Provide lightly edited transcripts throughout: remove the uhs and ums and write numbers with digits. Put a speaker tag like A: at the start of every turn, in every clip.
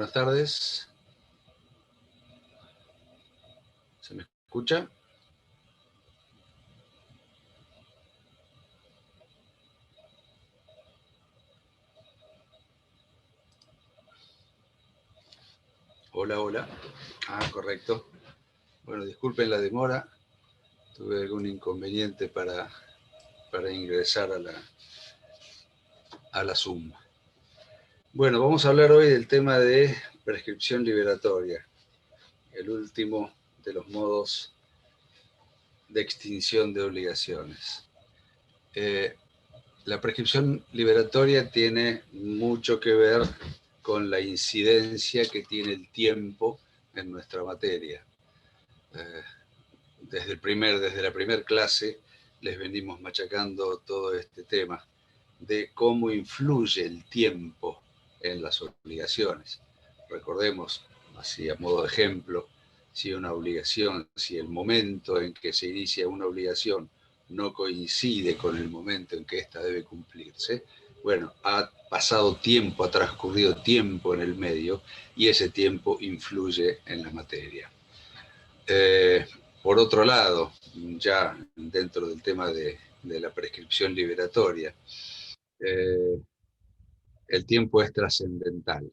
A: Buenas tardes. ¿Se me escucha? Hola, hola. Correcto. Bueno, disculpen la demora. Tuve algún inconveniente para ingresar a la Zoom. Bueno, vamos a hablar hoy del tema de prescripción liberatoria, el último de los modos de extinción de obligaciones. La prescripción liberatoria tiene mucho que ver con la incidencia que tiene el tiempo en nuestra materia. Desde la primera clase les venimos machacando todo este tema de cómo influye el tiempo en las obligaciones. Recordemos, así a modo de ejemplo, si una obligación, si el momento en que se inicia una obligación no coincide con el momento en que ésta debe cumplirse, bueno, ha pasado tiempo, ha transcurrido tiempo en el medio y ese tiempo influye en la materia. Por otro lado, ya dentro del tema de la prescripción liberatoria, el tiempo es trascendental.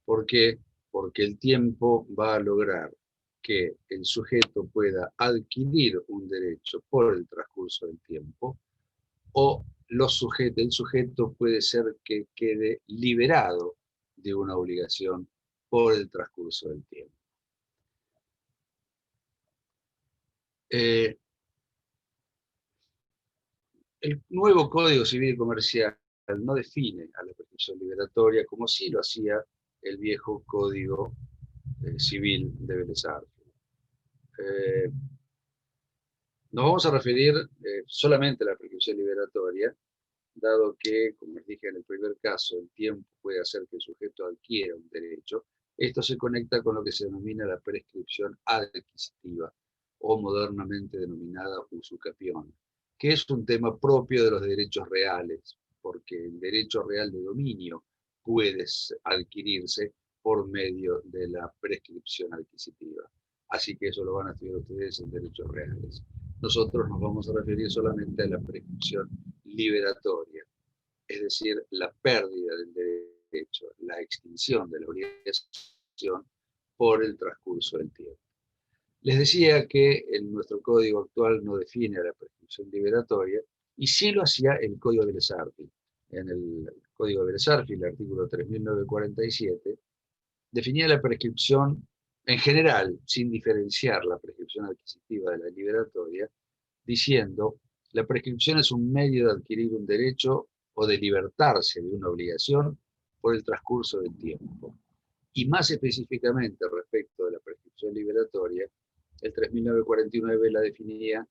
A: ¿Por qué? Porque el tiempo va a lograr que el sujeto pueda adquirir un derecho por el transcurso del tiempo, o el sujeto puede ser que quede liberado de una obligación por el transcurso del tiempo. El nuevo Código Civil y Comercial no define a la prescripción liberatoria como sí lo hacía el viejo Código Civil de Vélez Arfield. Nos vamos a referir solamente a la prescripción liberatoria, dado que, como les dije en el primer caso, el tiempo puede hacer que el sujeto adquiera un derecho. Esto se conecta con lo que se denomina la prescripción adquisitiva, o modernamente denominada usucapión, que es un tema propio de los derechos reales, porque el derecho real de dominio puede adquirirse por medio de la prescripción adquisitiva. Así que eso lo van a estudiar ustedes en derechos reales. Nosotros nos vamos a referir solamente a la prescripción liberatoria, es decir, la pérdida del derecho, la extinción de la obligación por el transcurso del tiempo. Les decía que en nuestro código actual no define a la prescripción liberatoria, y sí lo hacía el Código de Vélez Arfield. En el Código de Vélez Arfield, el artículo 3947, definía la prescripción en general, sin diferenciar la prescripción adquisitiva de la liberatoria, diciendo: la prescripción es un medio de adquirir un derecho o de libertarse de una obligación por el transcurso del tiempo. Y más específicamente respecto de la prescripción liberatoria, el 3949 la definía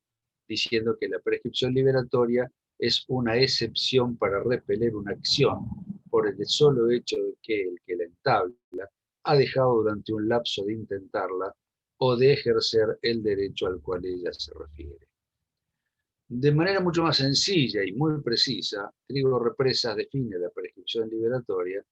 A: diciendo que la prescripción liberatoria es una excepción para repeler una acción por el solo hecho de que el que la entabla ha dejado durante un lapso de intentarla o de ejercer el derecho al cual ella se refiere. De manera mucho más sencilla y muy precisa, Trigo Represas define la prescripción liberatoria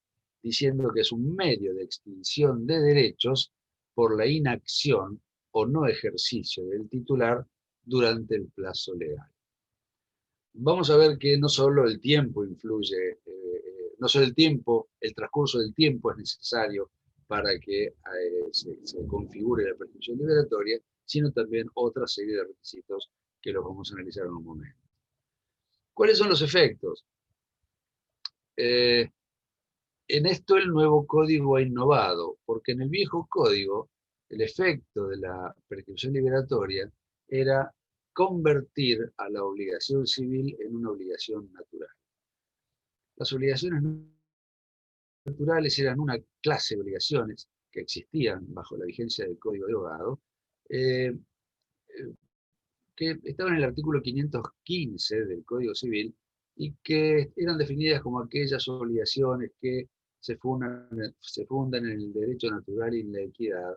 A: diciendo que es un medio de extinción de derechos por la inacción o no ejercicio del titular durante el plazo legal. Vamos a ver que no solo el tiempo influye, no solo el transcurso del tiempo es necesario para que se configure la prescripción liberatoria, sino también otra serie de requisitos que los vamos a analizar en un momento. ¿Cuáles son los efectos? En esto el nuevo código ha innovado, porque en el viejo código el efecto de la prescripción liberatoria era convertir a la obligación civil en una obligación natural. Las obligaciones naturales eran una clase de obligaciones que existían bajo la vigencia del Código de Abogado, que estaban en el artículo 515 del Código Civil y que eran definidas como aquellas obligaciones que se fundan en el derecho natural y en la equidad,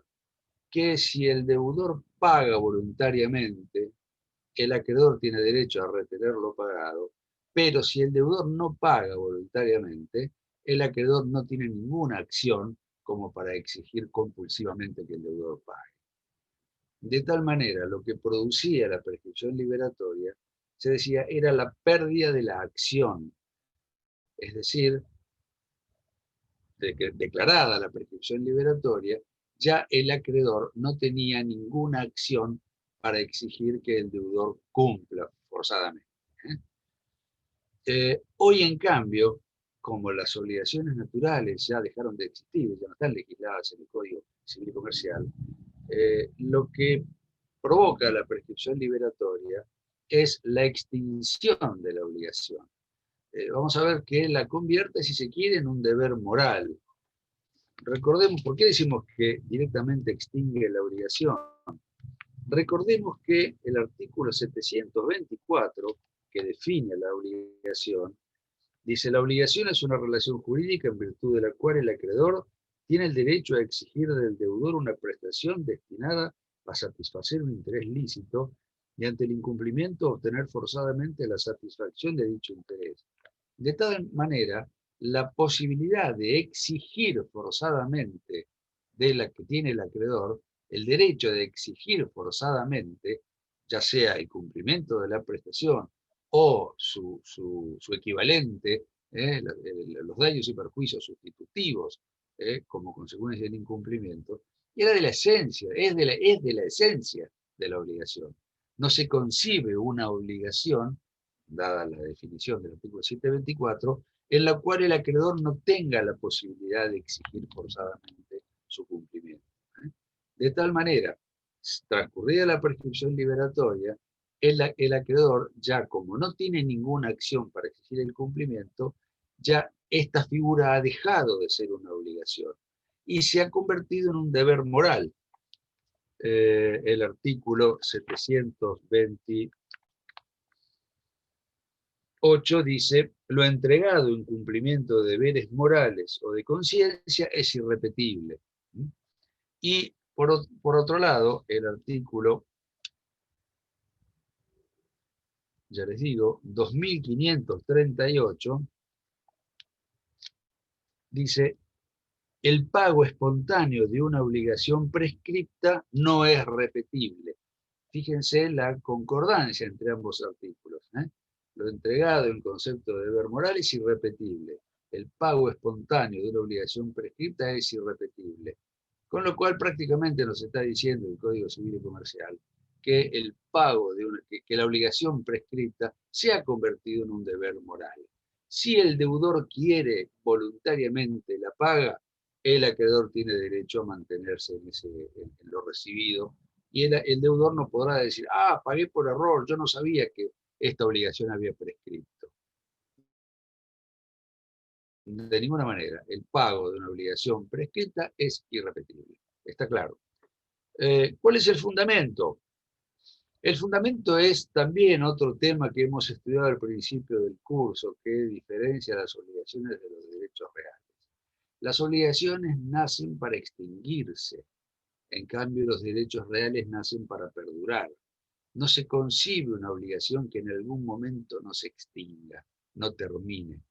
A: que si el deudor paga voluntariamente, el acreedor tiene derecho a retener lo pagado, pero si el deudor no paga voluntariamente, el acreedor no tiene ninguna acción como para exigir compulsivamente que el deudor pague. De tal manera, lo que producía la prescripción liberatoria, se decía, era la pérdida de la acción, es decir, declarada la prescripción liberatoria, ya el acreedor no tenía ninguna acción para exigir que el deudor cumpla forzadamente. Hoy, en cambio, como las obligaciones naturales ya dejaron de existir, ya no están legisladas en el Código Civil y Comercial, lo que provoca la prescripción liberatoria es la extinción de la obligación. Vamos a ver que la convierte, si se quiere, en un deber moral. Recordemos, ¿por qué decimos que directamente extingue la obligación? Recordemos que el artículo 724, que define la obligación, dice: la obligación es una relación jurídica en virtud de la cual el acreedor tiene el derecho a exigir del deudor una prestación destinada a satisfacer un interés lícito y ante el incumplimiento obtener forzadamente la satisfacción de dicho interés. De tal manera, la posibilidad de exigir forzadamente de la que tiene el acreedor, el derecho de exigir forzadamente, ya sea el cumplimiento de la prestación o su equivalente, los daños y perjuicios sustitutivos como consecuencia del incumplimiento, era de la esencia, es de la esencia de la obligación. No se concibe una obligación, dada la definición del artículo 724, en la cual el acreedor no tenga la posibilidad de exigir forzadamente su cumplimiento. De tal manera, transcurrida la prescripción liberatoria, el acreedor, ya como no tiene ninguna acción para exigir el cumplimiento, ya esta figura ha dejado de ser una obligación y se ha convertido en un deber moral. El artículo 728 dice: lo entregado en cumplimiento de deberes morales o de conciencia es irrepetible. Y por otro lado, el artículo, ya les digo, 2538, dice: el pago espontáneo de una obligación prescripta no es repetible. Fíjense la concordancia entre ambos artículos. Lo entregado en concepto de deber moral es irrepetible. El pago espontáneo de una obligación prescripta es irrepetible. Con lo cual prácticamente nos está diciendo el Código Civil y Comercial que el pago que la obligación prescripta se ha convertido en un deber moral. Si el deudor quiere voluntariamente la paga, el acreedor tiene derecho a mantenerse en lo recibido, y el deudor no podrá decir: ah, pagué por error, yo no sabía que esta obligación había prescrito. De ninguna manera, el pago de una obligación prescrita es irrepetible. Está claro. ¿Cuál es el fundamento? El fundamento es también otro tema que hemos estudiado al principio del curso, que diferencia las obligaciones de los derechos reales. Las obligaciones nacen para extinguirse, en cambio los derechos reales nacen para perdurar. No se concibe una obligación que en algún momento no se extinga, no termine.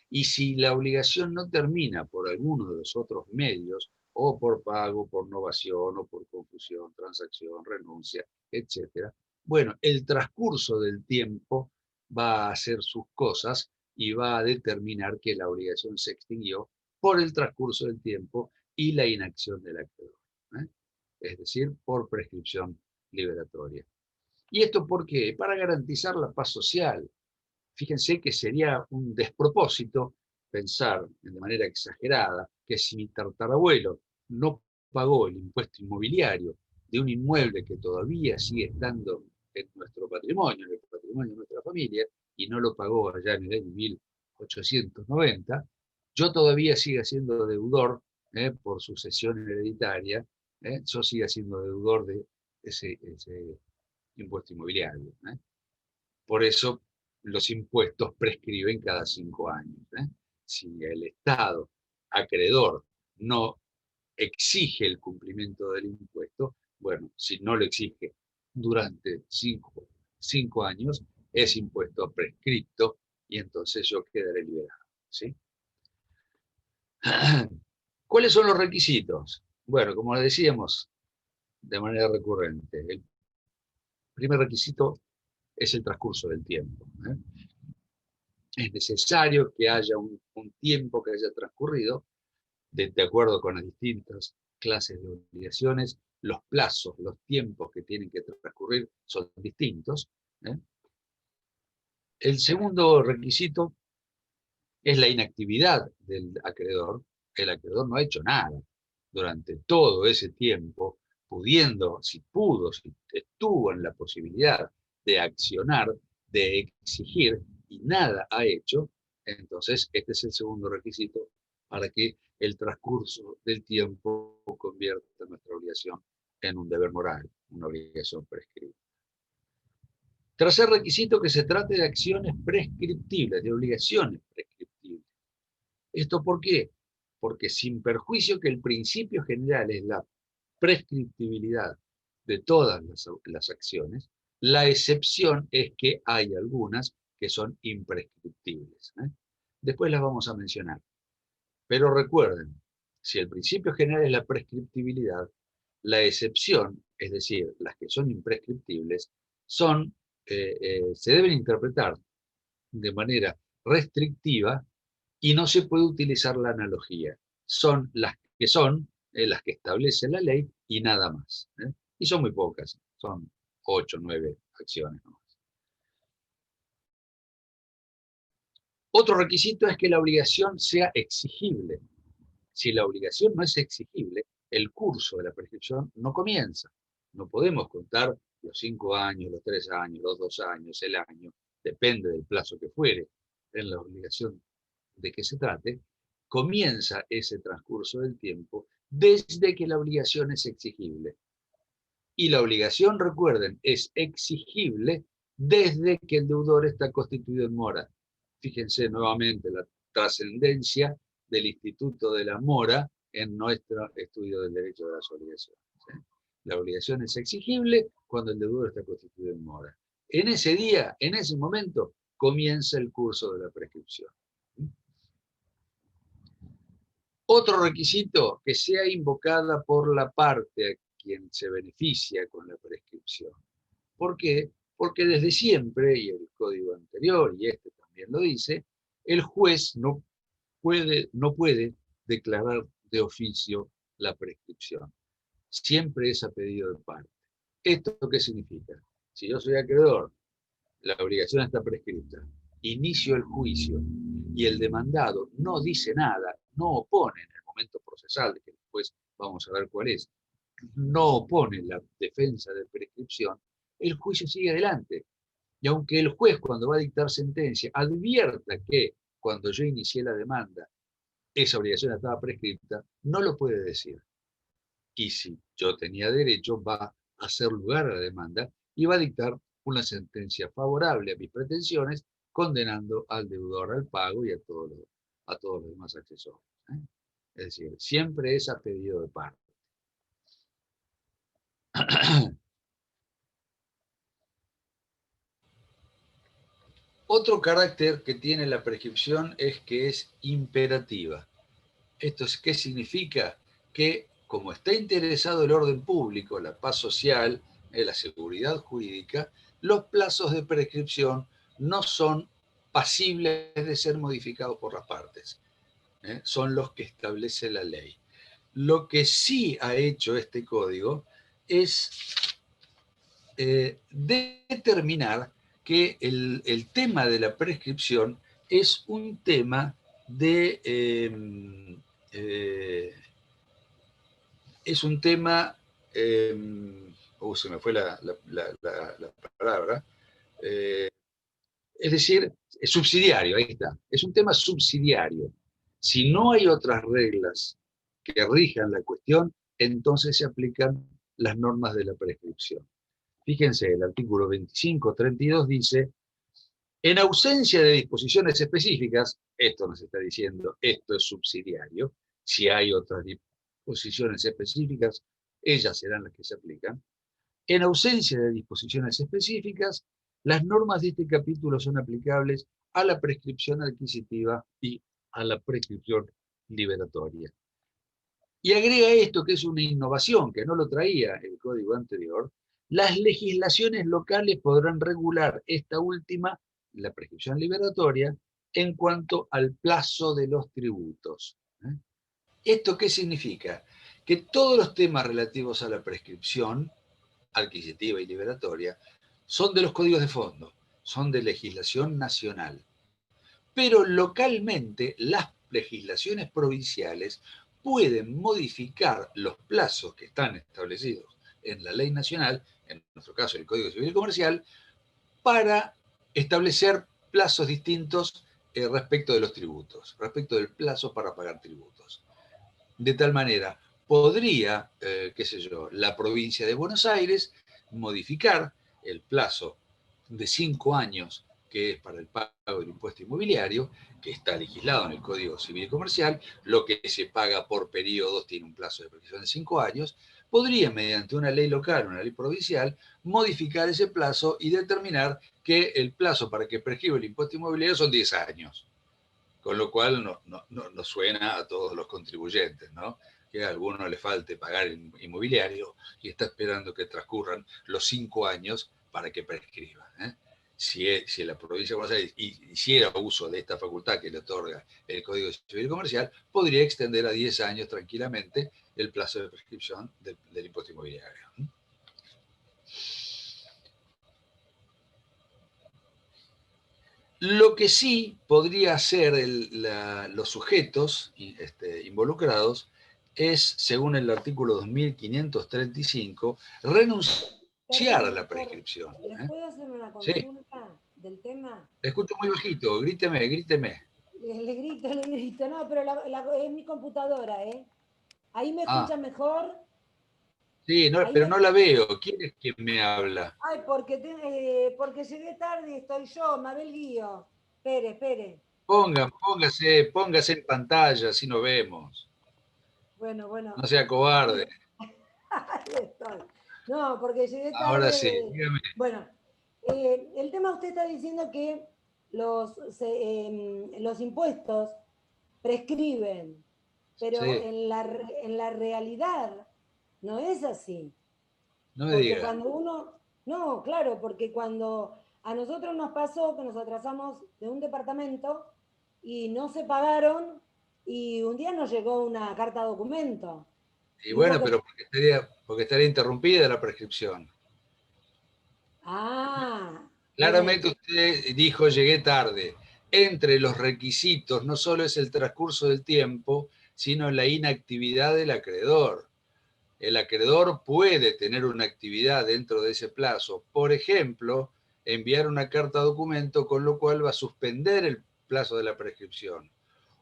A: Y si la obligación no termina por alguno de los otros medios, o por pago, por novación, o por confusión, transacción, renuncia, etc., bueno, el transcurso del tiempo va a hacer sus cosas y va a determinar que la obligación se extinguió por el transcurso del tiempo y la inacción del acreedor. Es decir, por prescripción liberatoria. ¿Y esto por qué? Para garantizar la paz social. Fíjense que sería un despropósito pensar de manera exagerada que si mi tatarabuelo no pagó el impuesto inmobiliario de un inmueble que todavía sigue estando en nuestro patrimonio, en el patrimonio de nuestra familia, y no lo pagó allá en el año 1890, yo todavía siga siendo deudor por sucesión hereditaria, yo siga siendo deudor de ese impuesto inmobiliario. Por eso los impuestos prescriben cada 5 años. Si el Estado acreedor no exige el cumplimiento del impuesto, bueno, si no lo exige durante 5 años, es impuesto prescripto y entonces yo quedaré liberado. ¿Sí? ¿Cuáles son los requisitos? Bueno, como decíamos de manera recurrente, el primer requisito es el transcurso del tiempo. Es necesario que haya un tiempo que haya transcurrido, de acuerdo con las distintas clases de obligaciones, los plazos, los tiempos que tienen que transcurrir son distintos. El segundo requisito es la inactividad del acreedor. El acreedor no ha hecho nada durante todo ese tiempo, pudiendo, si pudo, si estuvo en la posibilidad de accionar, de exigir, y nada ha hecho. Entonces este es el segundo requisito para que el transcurso del tiempo convierta nuestra obligación en un deber moral, una obligación prescrita. Tercer requisito, que se trate de acciones prescriptibles, de obligaciones prescriptibles. ¿Esto por qué? Porque sin perjuicio que el principio general es la prescriptibilidad de todas las acciones, la excepción es que hay algunas que son imprescriptibles. Después las vamos a mencionar. Pero recuerden, si el principio general es la prescriptibilidad, la excepción, es decir, las que son imprescriptibles, se deben interpretar de manera restrictiva y no se puede utilizar la analogía. Son las que establece la ley y nada más. Y son muy pocas, son 8 o 9 acciones nomás. Otro requisito es que la obligación sea exigible. Si la obligación no es exigible, el curso de la prescripción no comienza. No podemos contar los 5 años, los 3 años, los 2 años, el año, depende del plazo que fuere en la obligación de que se trate, comienza ese transcurso del tiempo desde que la obligación es exigible. Y la obligación, recuerden, es exigible desde que el deudor está constituido en mora. Fíjense nuevamente la trascendencia del instituto de la mora en nuestro estudio del derecho de las obligaciones. La obligación es exigible cuando el deudor está constituido en mora. En ese día, en ese momento, comienza el curso de la prescripción. Otro requisito, que sea invocada por la parte a quien se beneficia con la prescripción. ¿Por qué? Porque desde siempre, y el código anterior, y este también lo dice, el juez no puede declarar de oficio la prescripción. Siempre es a pedido de parte. ¿Esto qué significa? Si yo soy acreedor, la obligación está prescrita, inicio el juicio y el demandado no dice nada, no opone en el momento procesal, que después vamos a ver cuál es, no opone la defensa de prescripción, el juicio sigue adelante. Y aunque el juez, cuando va a dictar sentencia, advierta que cuando yo inicié la demanda esa obligación estaba prescrita, no lo puede decir. Y si yo tenía derecho, va a hacer lugar a la demanda y va a dictar una sentencia favorable a mis pretensiones, condenando al deudor al pago y a todos los demás accesorios. Es decir, siempre es a pedido de parte. Otro carácter que tiene la prescripción es que es imperativa. ¿Esto es qué significa? Que como está interesado el orden público, la paz social, la seguridad jurídica, los plazos de prescripción no son pasibles de ser modificados por las partes. Son los que establece la ley. Lo que sí ha hecho este código es determinar que el tema de la prescripción es un tema de... es un tema, se me fue la palabra, es decir, es subsidiario, ahí está, es un tema subsidiario. Si no hay otras reglas que rijan la cuestión, entonces se aplican las normas de la prescripción. Fíjense, el artículo 25.32 dice, en ausencia de disposiciones específicas, esto nos está diciendo, esto es subsidiario, si hay otras disposiciones específicas, ellas serán las que se aplican. En ausencia de disposiciones específicas, las normas de este capítulo son aplicables a la prescripción adquisitiva y a la prescripción liberatoria. Y agrega esto, que es una innovación, que no lo traía el código anterior: las legislaciones locales podrán regular esta última, la prescripción liberatoria, en cuanto al plazo de los tributos. ¿Esto qué significa? Que todos los temas relativos a la prescripción adquisitiva y liberatoria son de los códigos de fondo, son de legislación nacional. Pero localmente las legislaciones provinciales pueden modificar los plazos que están establecidos en la ley nacional, en nuestro caso el Código Civil y Comercial, para establecer plazos distintos respecto de los tributos, respecto del plazo para pagar tributos. De tal manera, podría, qué sé yo, la provincia de Buenos Aires modificar el plazo de 5 años que es para el pago del impuesto inmobiliario, que está legislado en el Código Civil y Comercial. Lo que se paga por periodos tiene un plazo de prescripción de 5 años. Podría, mediante una ley local, una ley provincial, modificar ese plazo y determinar que el plazo para que prescriba el impuesto inmobiliario son 10 años. Con lo cual no suena a todos los contribuyentes, ¿no? Que a alguno le falte pagar el inmobiliario y está esperando que transcurran los 5 años para que prescriba. Si la provincia de Buenos Aires hiciera uso de esta facultad que le otorga el Código Civil y Comercial, podría extender a 10 años tranquilamente el plazo de prescripción del impuesto inmobiliario. Lo que sí podría hacer los sujetos involucrados es, según el artículo 2535, renunciar a
B: Perdón,
A: la
B: doctor,
A: prescripción.
B: ¿les puedo hacer una
A: Sí,
B: consulta del tema?
A: te escucho muy bajito, gríteme, gríteme.
B: Le grito, no, pero es mi computadora, ¿eh? Ahí me
A: Ah,
B: escuchan mejor.
A: sí, no,
B: Ahí
A: pero
B: me...
A: no la veo. ¿Quién es quien me habla?
B: Ay, porque llegué tarde y estoy yo, Mabel Guío. Espere, espere.
A: Póngase en pantalla, así nos vemos.
B: Bueno, bueno.
A: No sea cobarde.
B: Ahí estoy. No, porque llegué
A: Ahora
B: tarde
A: sí,
B: de...
A: dígame.
B: Bueno, el tema usted está diciendo que los impuestos prescriben, pero
A: Sí,
B: en la realidad no es así.
A: no me
B: Porque
A: diga.
B: cuando uno, no, claro, porque cuando a nosotros nos pasó que nos atrasamos de un departamento y no se pagaron y un día nos llegó una carta documento
A: Y
B: y hubo
A: bueno,
B: que...
A: pero porque estaría interrumpida la prescripción.
B: Ah,
A: Claramente
B: bien,
A: usted dijo llegué tarde. Entre los requisitos no solo es el transcurso del tiempo, sino la inactividad del acreedor. El acreedor puede tener una actividad dentro de ese plazo. Por ejemplo, enviar una carta documento con lo cual va a suspender el plazo de la prescripción.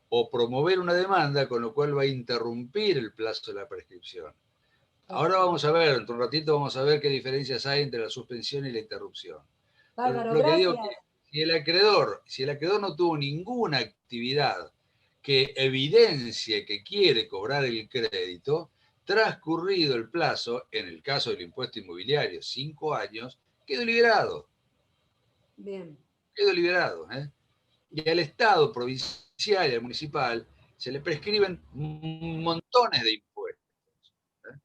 A: O promover una demanda con lo cual va a interrumpir el plazo de la prescripción. Ahora vamos a ver, en un ratito vamos a ver qué diferencias hay entre la suspensión y la interrupción. Pero
B: bárbaro,
A: lo que digo es que
B: gracias.
A: si el acreedor no tuvo ninguna actividad que evidencie que quiere cobrar el crédito, transcurrido el plazo, en el caso del impuesto inmobiliario, 5 años, quedó liberado.
B: Bien.
A: Quedó liberado. Y al Estado provincial y al municipal se le prescriben montones de impuestos. ¿eh?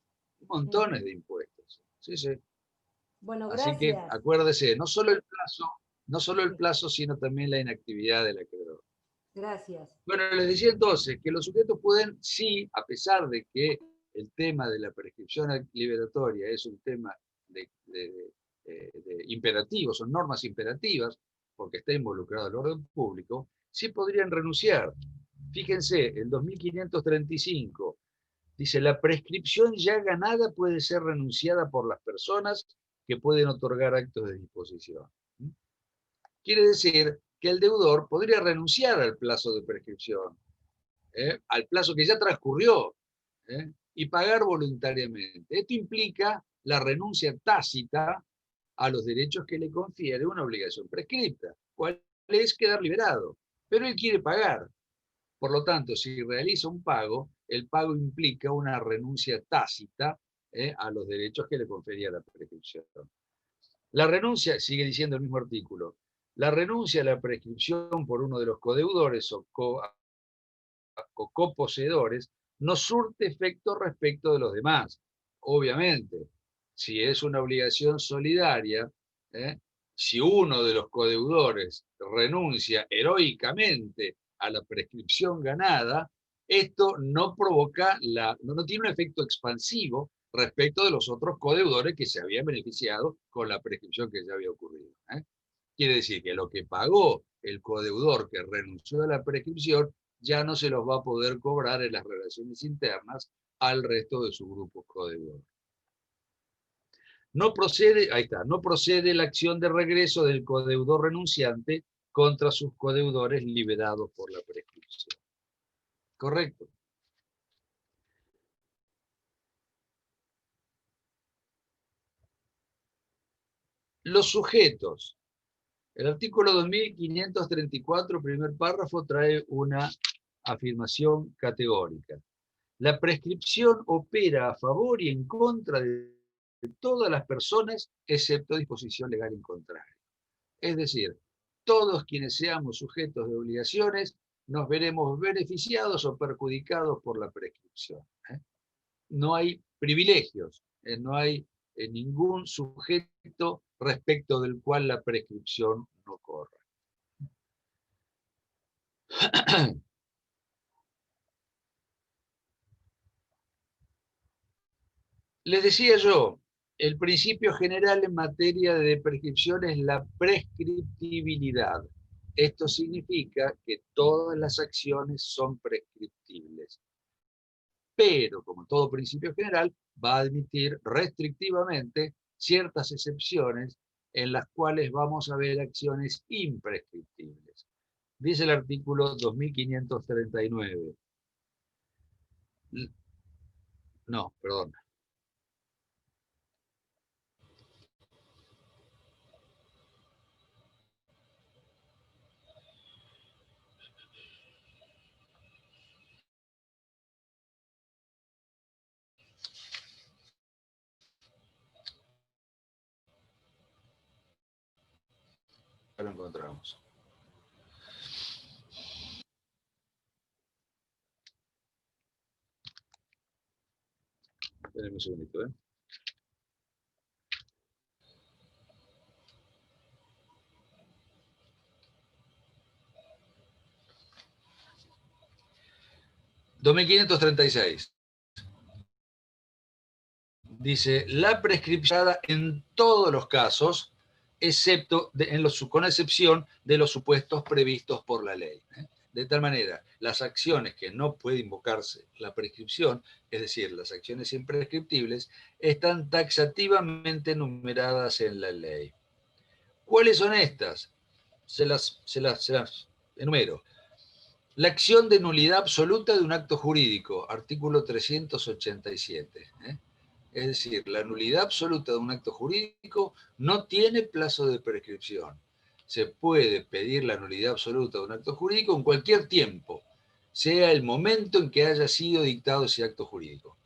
A: Montones de impuestos. Sí, sí.
B: Bueno,
A: Así que
B: gracias.
A: acuérdese, no solo el plazo, sino también la inactividad del acreedor.
B: Gracias.
A: Bueno, les decía entonces que los sujetos pueden, sí, a pesar de que el tema de la prescripción liberatoria es un tema de imperativo, son normas imperativas, porque está involucrado el orden público, sí podrían renunciar. Fíjense, el 2535 dice: la prescripción ya ganada puede ser renunciada por las personas que pueden otorgar actos de disposición. Quiere decir que el deudor podría renunciar al plazo de prescripción, al plazo que ya transcurrió, y pagar voluntariamente. Esto implica la renuncia tácita a los derechos que le confiere una obligación prescripta, cuál es quedar liberado. Pero él quiere pagar. Por lo tanto, si realiza un pago, el pago implica una renuncia tácita a los derechos que le confería la prescripción. La renuncia, sigue diciendo el mismo artículo, la renuncia a la prescripción por uno de los codeudores o coposeedores no surte efecto respecto de los demás. Obviamente, si es una obligación solidaria, si uno de los codeudores renuncia heroicamente a la prescripción ganada, esto no provoca, no tiene un efecto expansivo respecto de los otros codeudores que se habían beneficiado con la prescripción que ya había ocurrido. Quiere decir que lo que pagó el codeudor que renunció a la prescripción ya no se los va a poder cobrar en las relaciones internas al resto de su grupo codeudor. No procede, ahí está, no procede la acción de regreso del codeudor renunciante contra sus codeudores liberados por la prescripción. ¿Correcto? Los sujetos. El artículo 2534, primer párrafo, trae una afirmación categórica. La prescripción opera a favor y en contra de todas las personas, excepto disposición legal en contrario. Es decir, todos quienes seamos sujetos de obligaciones nos veremos beneficiados o perjudicados por la prescripción. No hay privilegios, no hay ningún sujeto respecto del cual la prescripción no corra. Les decía yo, el principio general en materia de prescripción es la prescriptibilidad. Esto significa que todas las acciones son prescriptibles. Pero, como todo principio general, va a admitir restrictivamente ciertas excepciones en las cuales vamos a ver acciones imprescriptibles. Dice el artículo 2539. No, perdón. Ya lo encontramos. Espérenme un segundito, ¿eh? $2536. Dice, la prescripción en todos los casos, excepto con excepción de los supuestos previstos por la ley. De tal manera, las acciones que no puede invocarse la prescripción, es decir, las acciones imprescriptibles, están taxativamente numeradas en la ley. ¿Cuáles son estas? Se las enumero. La acción de nulidad absoluta de un acto jurídico, artículo 387. Es decir, la nulidad absoluta de un acto jurídico no tiene plazo de prescripción. Se puede pedir la nulidad absoluta de un acto jurídico en cualquier tiempo, sea el momento en que haya sido dictado ese acto jurídico.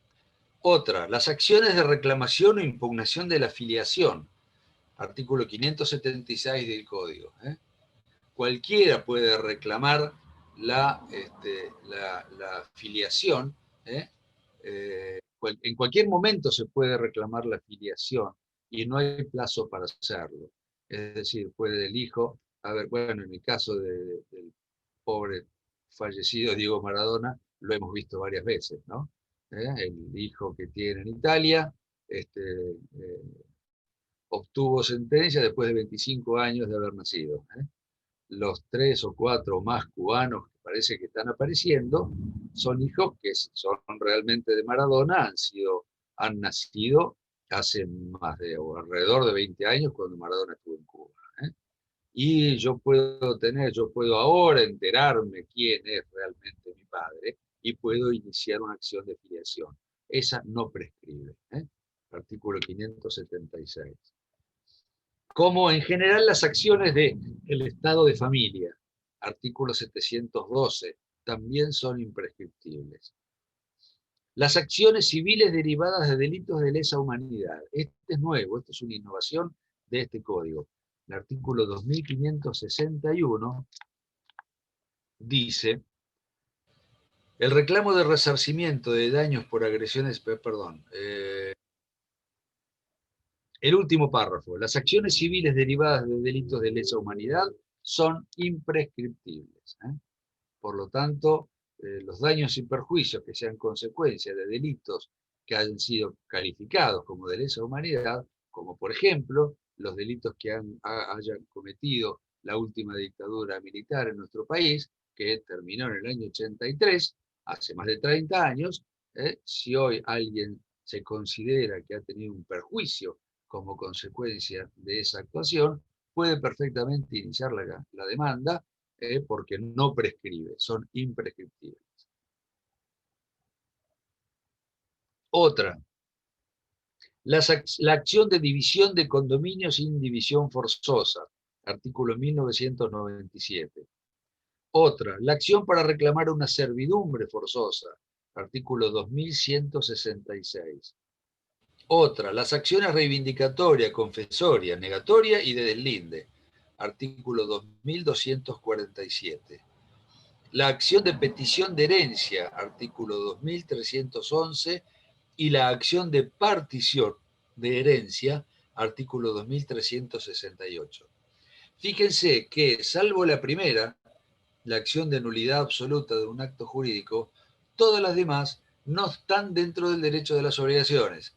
A: Otra, las acciones de reclamación o impugnación de la filiación, artículo 576 del Código. Cualquiera puede reclamar la filiación, en cualquier momento se puede reclamar la filiación y no hay plazo para hacerlo. Es decir, puede el hijo, bueno, en el caso del pobre fallecido Diego Maradona, lo hemos visto varias veces, ¿no? El hijo que tiene en Italia obtuvo sentencia después de 25 años de haber nacido. Los 3 o 4 más cubanos que parece que están apareciendo son hijos que son realmente de Maradona, han nacido hace más de o alrededor de 20 años cuando Maradona estuvo en Cuba. Y yo puedo ahora enterarme quién es realmente mi padre y puedo iniciar una acción de filiación. Esa no prescribe. Artículo 576. Como en general las acciones del estado de familia, artículo 712, también son imprescriptibles. Las acciones civiles derivadas de delitos de lesa humanidad. Este es nuevo, esto es una innovación de este código. El artículo 2561 dice, El reclamo de resarcimiento de daños por agresiones, perdón, el último párrafo. Las acciones civiles derivadas de delitos de lesa humanidad son imprescriptibles. Por lo tanto, los daños y perjuicios que sean consecuencia de delitos que hayan sido calificados como de lesa humanidad, como por ejemplo los delitos que hayan cometido la última dictadura militar en nuestro país, que terminó en el año 83, hace más de 30 años, si hoy alguien se considera que ha tenido un perjuicio como consecuencia de esa actuación, puede perfectamente iniciar la demanda porque no prescribe, son imprescriptibles. Otra, la acción de división de condominio sin división forzosa, artículo 1997. Otra, la acción para reclamar una servidumbre forzosa, artículo 2166. Otra, las acciones reivindicatorias, confesoria, negatoria y de deslinde, artículo 2247. La acción de petición de herencia, artículo 2311, y la acción de partición de herencia, artículo 2368. Fíjense que, salvo la primera, la acción de nulidad absoluta de un acto jurídico, todas las demás no están dentro del derecho de las obligaciones.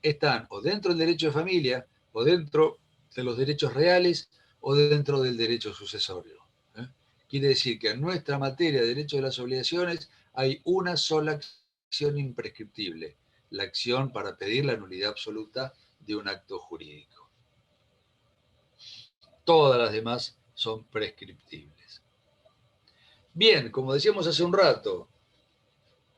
A: Están o dentro del derecho de familia, o dentro de los derechos reales, o dentro del derecho sucesorio. Quiere decir que en nuestra materia de derecho de las obligaciones hay una sola acción imprescriptible, la acción para pedir la nulidad absoluta de un acto jurídico. Todas las demás son prescriptibles. Bien, como decíamos hace un rato,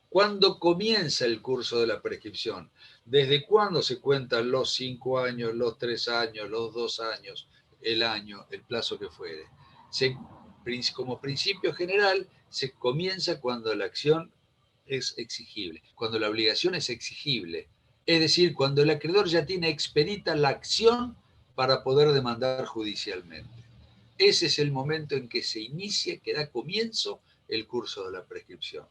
A: ¿cuándo comienza el curso de la prescripción? ¿Desde cuándo se cuentan los 5 años, los 3 años, los 2 años, el año, el plazo que fuere? Como principio general, se comienza cuando la acción es exigible, cuando la obligación es exigible. Es decir, cuando el acreedor ya tiene expedita la acción para poder demandar judicialmente. Ese es el momento en que se inicia, que da comienzo el curso de la prescripción.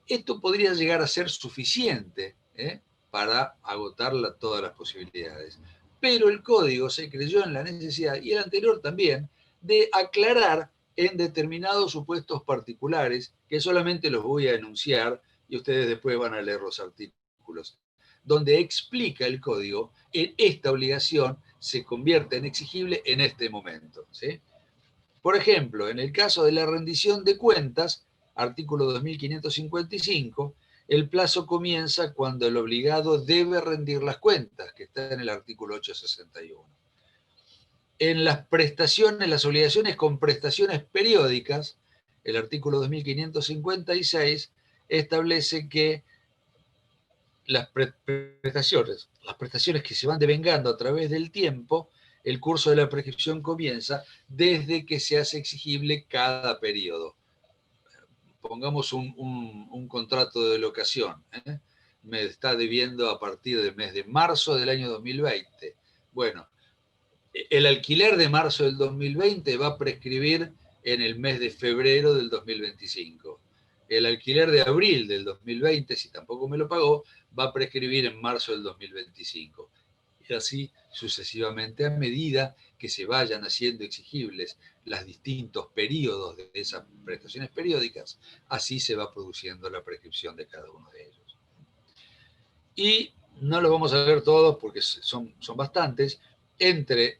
A: Esto podría llegar a ser suficiente para agotar todas las posibilidades. Pero el código se creyó en la necesidad, y el anterior también, de aclarar en determinados supuestos particulares, que solamente los voy a enunciar y ustedes después van a leer los artículos, donde explica el código en esta obligación se convierte en exigible en este momento. ¿Sí? Por ejemplo, en el caso de la rendición de cuentas, artículo 2555, el plazo comienza cuando el obligado debe rendir las cuentas, que está en el artículo 861. En las prestaciones, las obligaciones con prestaciones periódicas, el artículo 2556 establece que las prestaciones que se van devengando a través del tiempo, el curso de la prescripción comienza desde que se hace exigible cada periodo. Pongamos un contrato de locación. Me está debiendo a partir del mes de marzo del año 2020. Bueno, el alquiler de marzo del 2020 va a prescribir en el mes de febrero del 2025. El alquiler de abril del 2020, si tampoco me lo pagó, va a prescribir en marzo del 2025. Y así sucesivamente, a medida que se vayan haciendo exigibles los distintos periodos de esas prestaciones periódicas, así se va produciendo la prescripción de cada uno de ellos. Y no los vamos a ver todos porque son bastantes. Entre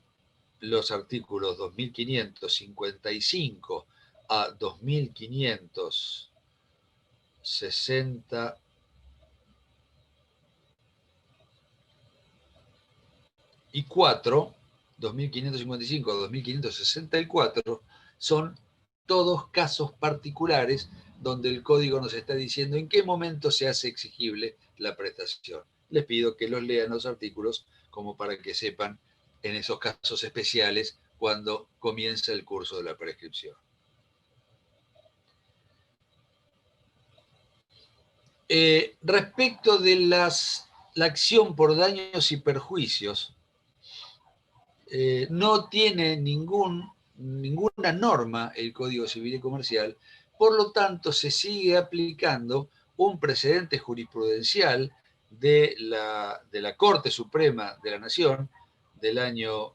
A: los artículos 2555 a 2560 y 2555 a 2564, son todos casos particulares donde el código nos está diciendo en qué momento se hace exigible la prestación. Les pido que los lean los artículos como para que sepan en esos casos especiales cuando comienza el curso de la prescripción. Respecto de la acción por daños y perjuicios, no tiene ninguna norma el Código Civil y Comercial Por lo tanto, se sigue aplicando un precedente jurisprudencial de la Corte Suprema de la Nación del año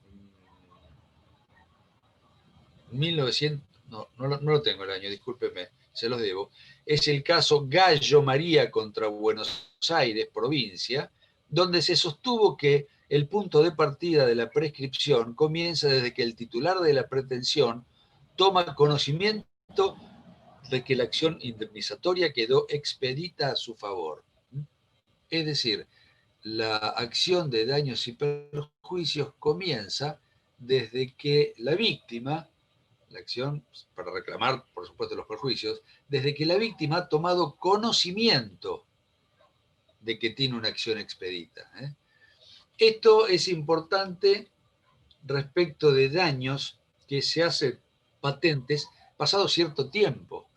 A: 1900, no lo tengo el año, discúlpeme, se los debo, es el caso Gallo María contra Buenos Aires, provincia, donde se sostuvo que el punto de partida de la prescripción comienza desde que el titular de la pretensión toma conocimiento de que la acción indemnizatoria quedó expedita a su favor. Es decir, la acción de daños y perjuicios comienza desde que la víctima, la acción para reclamar, por supuesto, los perjuicios, desde que la víctima ha tomado conocimiento de que tiene una acción expedita. Esto es importante respecto de daños que se hacen patentes pasado cierto tiempo.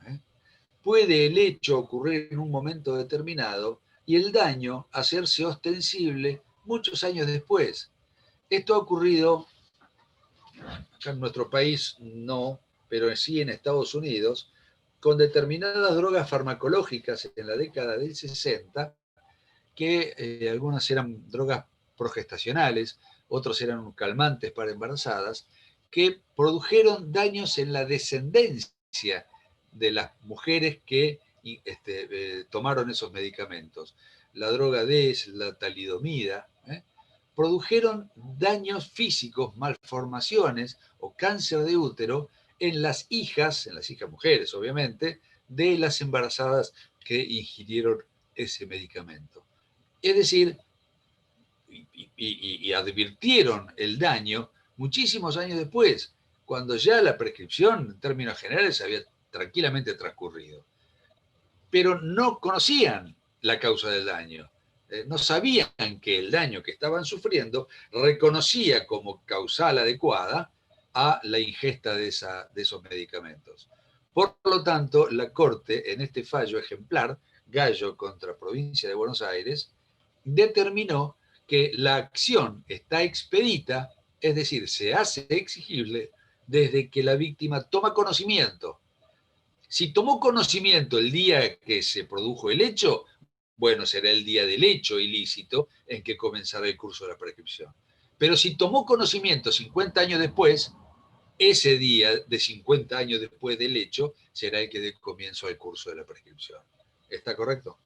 A: Puede el hecho ocurrir en un momento determinado y el daño hacerse ostensible muchos años después. Esto ha ocurrido acá en nuestro país no, pero sí en Estados Unidos, con determinadas drogas farmacológicas en la década del 60, que algunas eran drogas progestacionales, otros eran calmantes para embarazadas, que produjeron daños en la descendencia de las mujeres que tomaron esos medicamentos. La droga DES, la talidomida, produjeron daños físicos, malformaciones o cáncer de útero en las hijas mujeres obviamente, de las embarazadas que ingirieron ese medicamento. Es decir, y advirtieron el daño muchísimos años después, cuando ya la prescripción en términos generales había tranquilamente transcurrido. Pero no conocían la causa del daño. No sabían que el daño que estaban sufriendo reconocía como causal adecuada a la ingesta de esos medicamentos. Por lo tanto, la Corte, en este fallo ejemplar, Gallo contra Provincia de Buenos Aires, determinó que la acción está expedita, es decir, se hace exigible desde que la víctima toma conocimiento. Si tomó conocimiento el día que se produjo el hecho, bueno, será el día del hecho ilícito en que comenzará el curso de la prescripción. Pero si tomó conocimiento 50 años después, ese día de 50 años después del hecho será el que dé comienzo al curso de la prescripción. ¿Está correcto?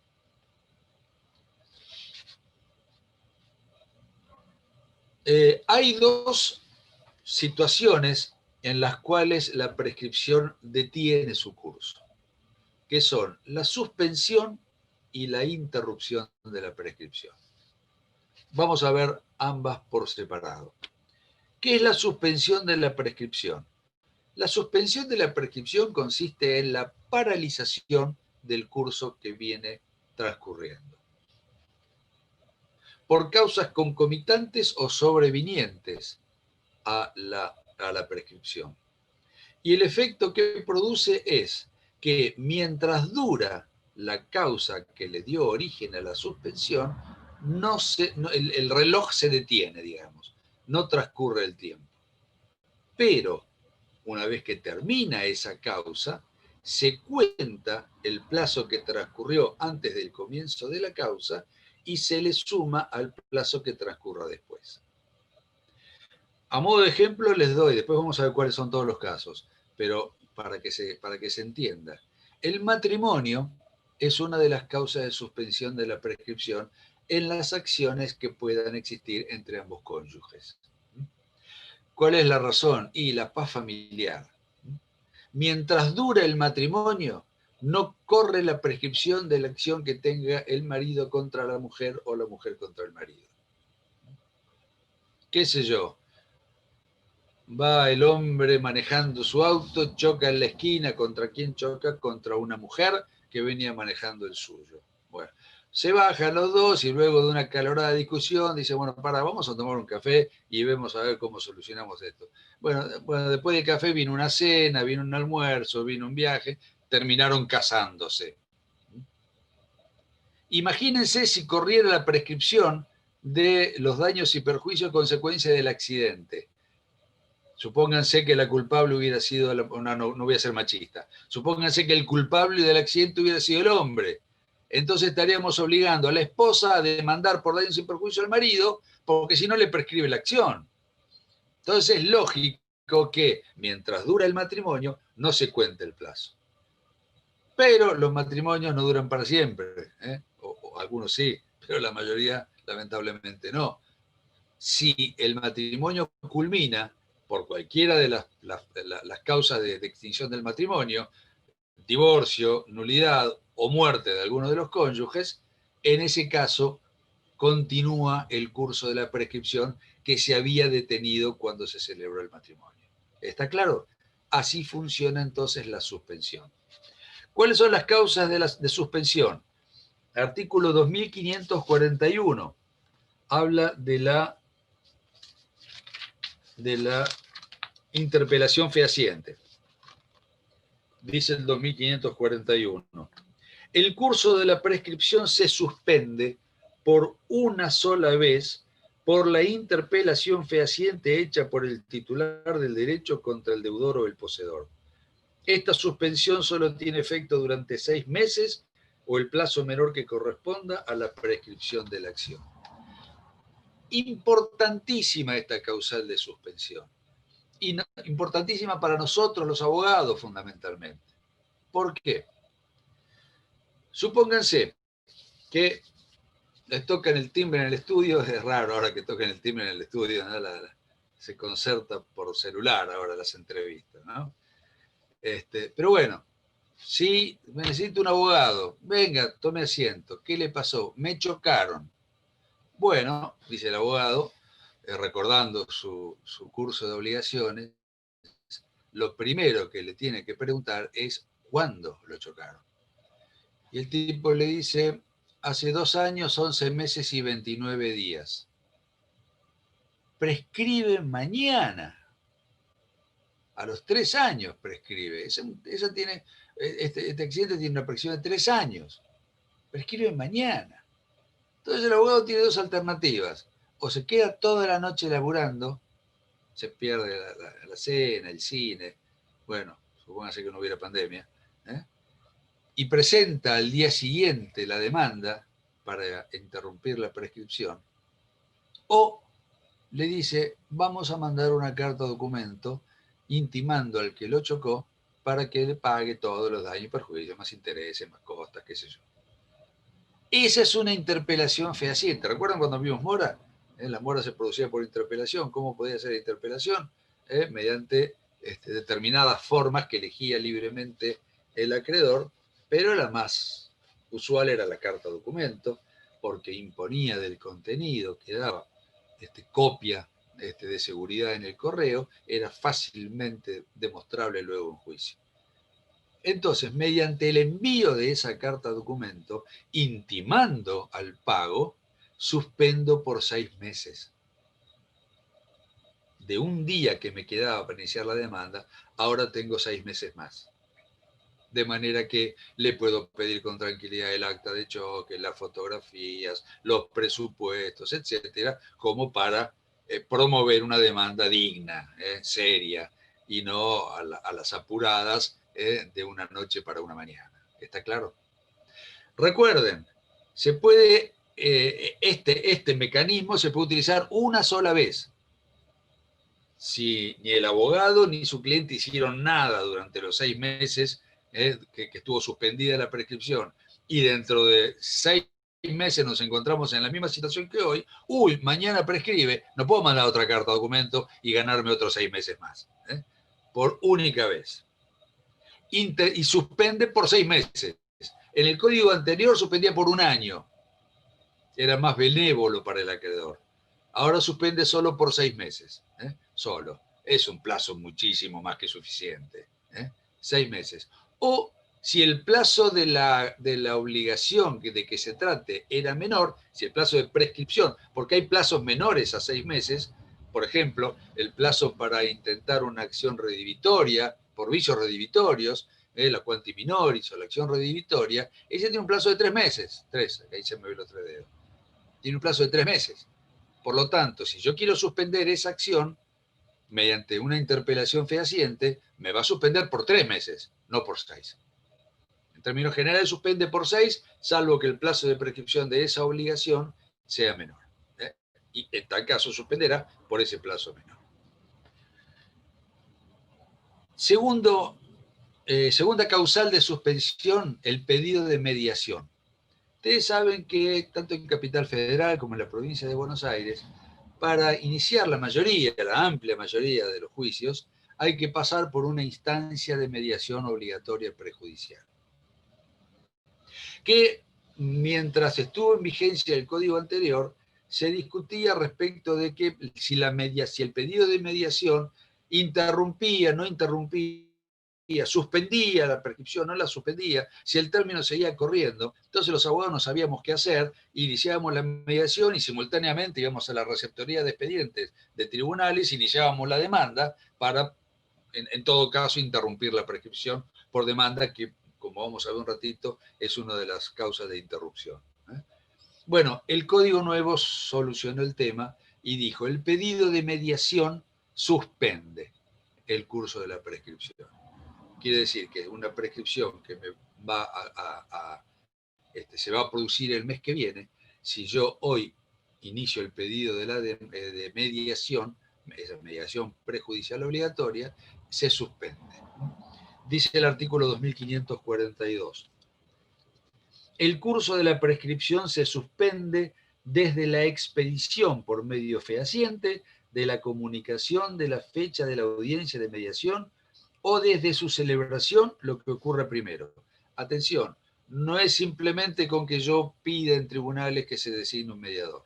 A: Hay dos situaciones en las cuales la prescripción detiene su curso, que son la suspensión y la interrupción de la prescripción. Vamos a ver ambas por separado. ¿Qué es la suspensión de la prescripción? La suspensión de la prescripción consiste en la paralización del curso que viene transcurriendo, por causas concomitantes o sobrevinientes a la prescripción. Y el efecto que produce es que mientras dura la causa que le dio origen a la suspensión, el reloj se detiene, digamos, no transcurre el tiempo. Pero una vez que termina esa causa, se cuenta el plazo que transcurrió antes del comienzo de la causa y se le suma al plazo que transcurra después. A modo de ejemplo les doy, después vamos a ver cuáles son todos los casos, pero para que se entienda. El matrimonio es una de las causas de suspensión de la prescripción en las acciones que puedan existir entre ambos cónyuges. ¿Cuál es la razón? Y la paz familiar. Mientras dura el matrimonio, no corre la prescripción de la acción que tenga el marido contra la mujer o la mujer contra el marido. ¿Qué sé yo? Va el hombre manejando su auto, choca en la esquina. ¿Contra quién choca? Contra una mujer que venía manejando el suyo. Bueno, se bajan los dos y luego de una acalorada discusión dice, bueno, vamos a tomar un café y vemos a ver cómo solucionamos esto. Bueno, después del café vino una cena, vino un almuerzo, vino un viaje, terminaron casándose. Imagínense si corriera la prescripción de los daños y perjuicios a consecuencia del accidente. Supónganse que la culpable hubiera sido, no voy a ser machista, supónganse que el culpable del accidente hubiera sido el hombre. Entonces estaríamos obligando a la esposa a demandar por daños y perjuicio al marido, porque si no le prescribe la acción. Entonces es lógico que mientras dura el matrimonio no se cuente el plazo. Pero los matrimonios no duran para siempre, ¿eh? O algunos sí, pero la mayoría lamentablemente no. Si el matrimonio culmina por cualquiera de las causas de extinción del matrimonio, divorcio, nulidad o muerte de alguno de los cónyuges, en ese caso continúa el curso de la prescripción que se había detenido cuando se celebró el matrimonio. ¿Está claro? Así funciona entonces la suspensión. ¿Cuáles son las causas de suspensión? Artículo 2541 habla de la interpelación fehaciente. Dice el 2541. El curso de la prescripción se suspende por una sola vez por la interpelación fehaciente hecha por el titular del derecho contra el deudor o el poseedor. Esta suspensión solo tiene efecto durante 6 meses o el plazo menor que corresponda a la prescripción de la acción. Importantísima esta causal de suspensión. Importantísima para nosotros los abogados fundamentalmente. ¿Por qué? Supónganse que les tocan el timbre en el estudio, es raro ahora que toquen el timbre en el estudio, ¿no? Se concerta por celular ahora las entrevistas, ¿no? Pero bueno, si necesito un abogado, venga, tome asiento, ¿qué le pasó? Me chocaron. Bueno, dice el abogado, recordando su curso de obligaciones, lo primero que le tiene que preguntar es ¿cuándo lo chocaron? Y el tipo le dice, hace 2 años, 11 meses y 29 días. Prescribe mañana. A los 3 años prescribe. Este accidente tiene una prescripción de 3 años. Prescribe mañana. Entonces el abogado tiene 2 alternativas. O se queda toda la noche laburando, se pierde la cena, el cine, bueno, supóngase que no hubiera pandemia, y presenta al día siguiente la demanda para interrumpir la prescripción, o le dice, vamos a mandar una carta documento intimando al que lo chocó para que le pague todos los daños y perjuicios, más intereses, más costas, qué sé yo. Esa es una interpelación fehaciente. ¿Recuerdan cuando vimos Mora? La Mora se producía por interpelación. ¿Cómo podía ser interpelación? Mediante determinadas formas que elegía libremente el acreedor, pero la más usual era la carta documento, porque imponía del contenido, que daba copia de seguridad en el correo, era fácilmente demostrable luego en juicio. Entonces, mediante el envío de esa carta documento, intimando al pago, suspendo por 6 meses. De un día que me quedaba para iniciar la demanda, ahora tengo 6 meses más. De manera que le puedo pedir con tranquilidad el acta de choque, las fotografías, los presupuestos, etcétera, como para promover una demanda digna, seria, y no a las apuradas de una noche para una mañana. ¿Está claro? Recuerden, se puede, este mecanismo se puede utilizar una sola vez. Si ni el abogado ni su cliente hicieron nada durante los 6 meses que estuvo suspendida la prescripción, y dentro de 6 meses nos encontramos en la misma situación que hoy, mañana prescribe, no puedo mandar otra carta documento y ganarme otros 6 meses más. Por única vez. Y suspende por 6 meses. En el código anterior suspendía por 1 año. Era más benévolo para el acreedor. Ahora suspende solo por 6 meses. Solo. Es un plazo muchísimo más que suficiente. 6 meses. O si el plazo de la obligación de que se trate era menor, si el plazo de prescripción, porque hay plazos menores a 6 meses, por ejemplo, el plazo para intentar una acción redivitoria, por vicios redivitorios, la quanti minoris o la acción redivitoria, ese tiene un plazo de 3 meses. 3, ahí se me ve los 3 dedos. Tiene un plazo de 3 meses. Por lo tanto, si yo quiero suspender esa acción, mediante una interpelación fehaciente, me va a suspender por 3 meses, no por 6. En términos generales, suspende por 6, salvo que el plazo de prescripción de esa obligación sea menor. Y en tal caso suspenderá por ese plazo menor. Segunda causal de suspensión, el pedido de mediación. Ustedes saben que tanto en Capital Federal como en la provincia de Buenos Aires, para iniciar la amplia mayoría de los juicios, hay que pasar por una instancia de mediación obligatoria prejudicial. Que mientras estuvo en vigencia el código anterior, se discutía respecto de que si el pedido de mediación interrumpía, no interrumpía, suspendía la prescripción, no la suspendía, si el término seguía corriendo. Entonces los abogados no sabíamos qué hacer, iniciábamos la mediación y simultáneamente íbamos a la receptoría de expedientes de tribunales, iniciábamos la demanda para, en todo caso, interrumpir la prescripción por demanda, que, como vamos a ver un ratito, es una de las causas de interrupción. Bueno, el Código Nuevo solucionó el tema y dijo: el pedido de mediación suspende el curso de la prescripción. Quiere decir que una prescripción que me va se va a producir el mes que viene, si yo hoy inicio el pedido de mediación, esa mediación prejudicial obligatoria, se suspende. Dice el artículo 2542. El curso de la prescripción se suspende desde la expedición por medio fehaciente de la comunicación de la fecha de la audiencia de mediación o desde su celebración, lo que ocurra primero. Atención, no es simplemente con que yo pida en tribunales que se designe un mediador,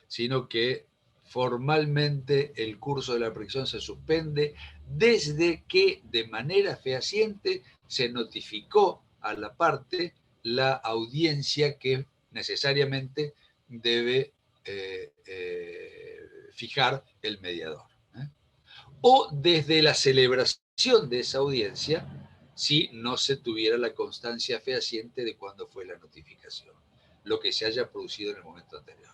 A: sino que formalmente el curso de la prescripción se suspende desde que de manera fehaciente se notificó a la parte la audiencia que necesariamente debe fijar el mediador. O desde la celebración de esa audiencia, si no se tuviera la constancia fehaciente de cuándo fue la notificación, lo que se haya producido en el momento anterior.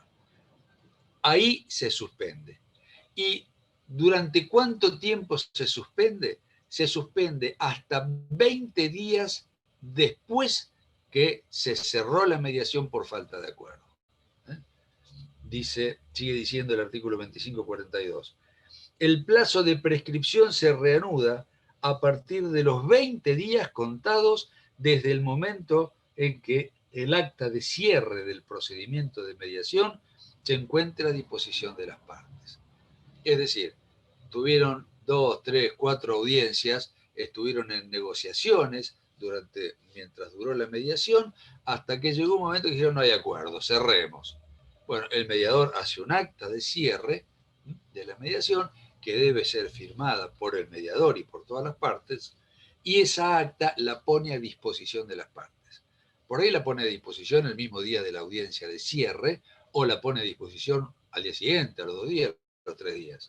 A: Ahí se suspende. ¿Y durante cuánto tiempo se suspende? Se suspende hasta 20 días después que se cerró la mediación por falta de acuerdo. Sigue diciendo el artículo 2542. El plazo de prescripción se reanuda a partir de los 20 días contados desde el momento en que el acta de cierre del procedimiento de mediación se encuentra a disposición de las partes. Es decir, tuvieron 2, 3, 4 audiencias, estuvieron en negociaciones mientras duró la mediación, hasta que llegó un momento que dijeron: no hay acuerdo, cerremos. Bueno, el mediador hace un acta de cierre de la mediación que debe ser firmada por el mediador y por todas las partes, y esa acta la pone a disposición de las partes. Por ahí la pone a disposición el mismo día de la audiencia de cierre, o la pone a disposición al día siguiente, a los 2 días, a los 3 días.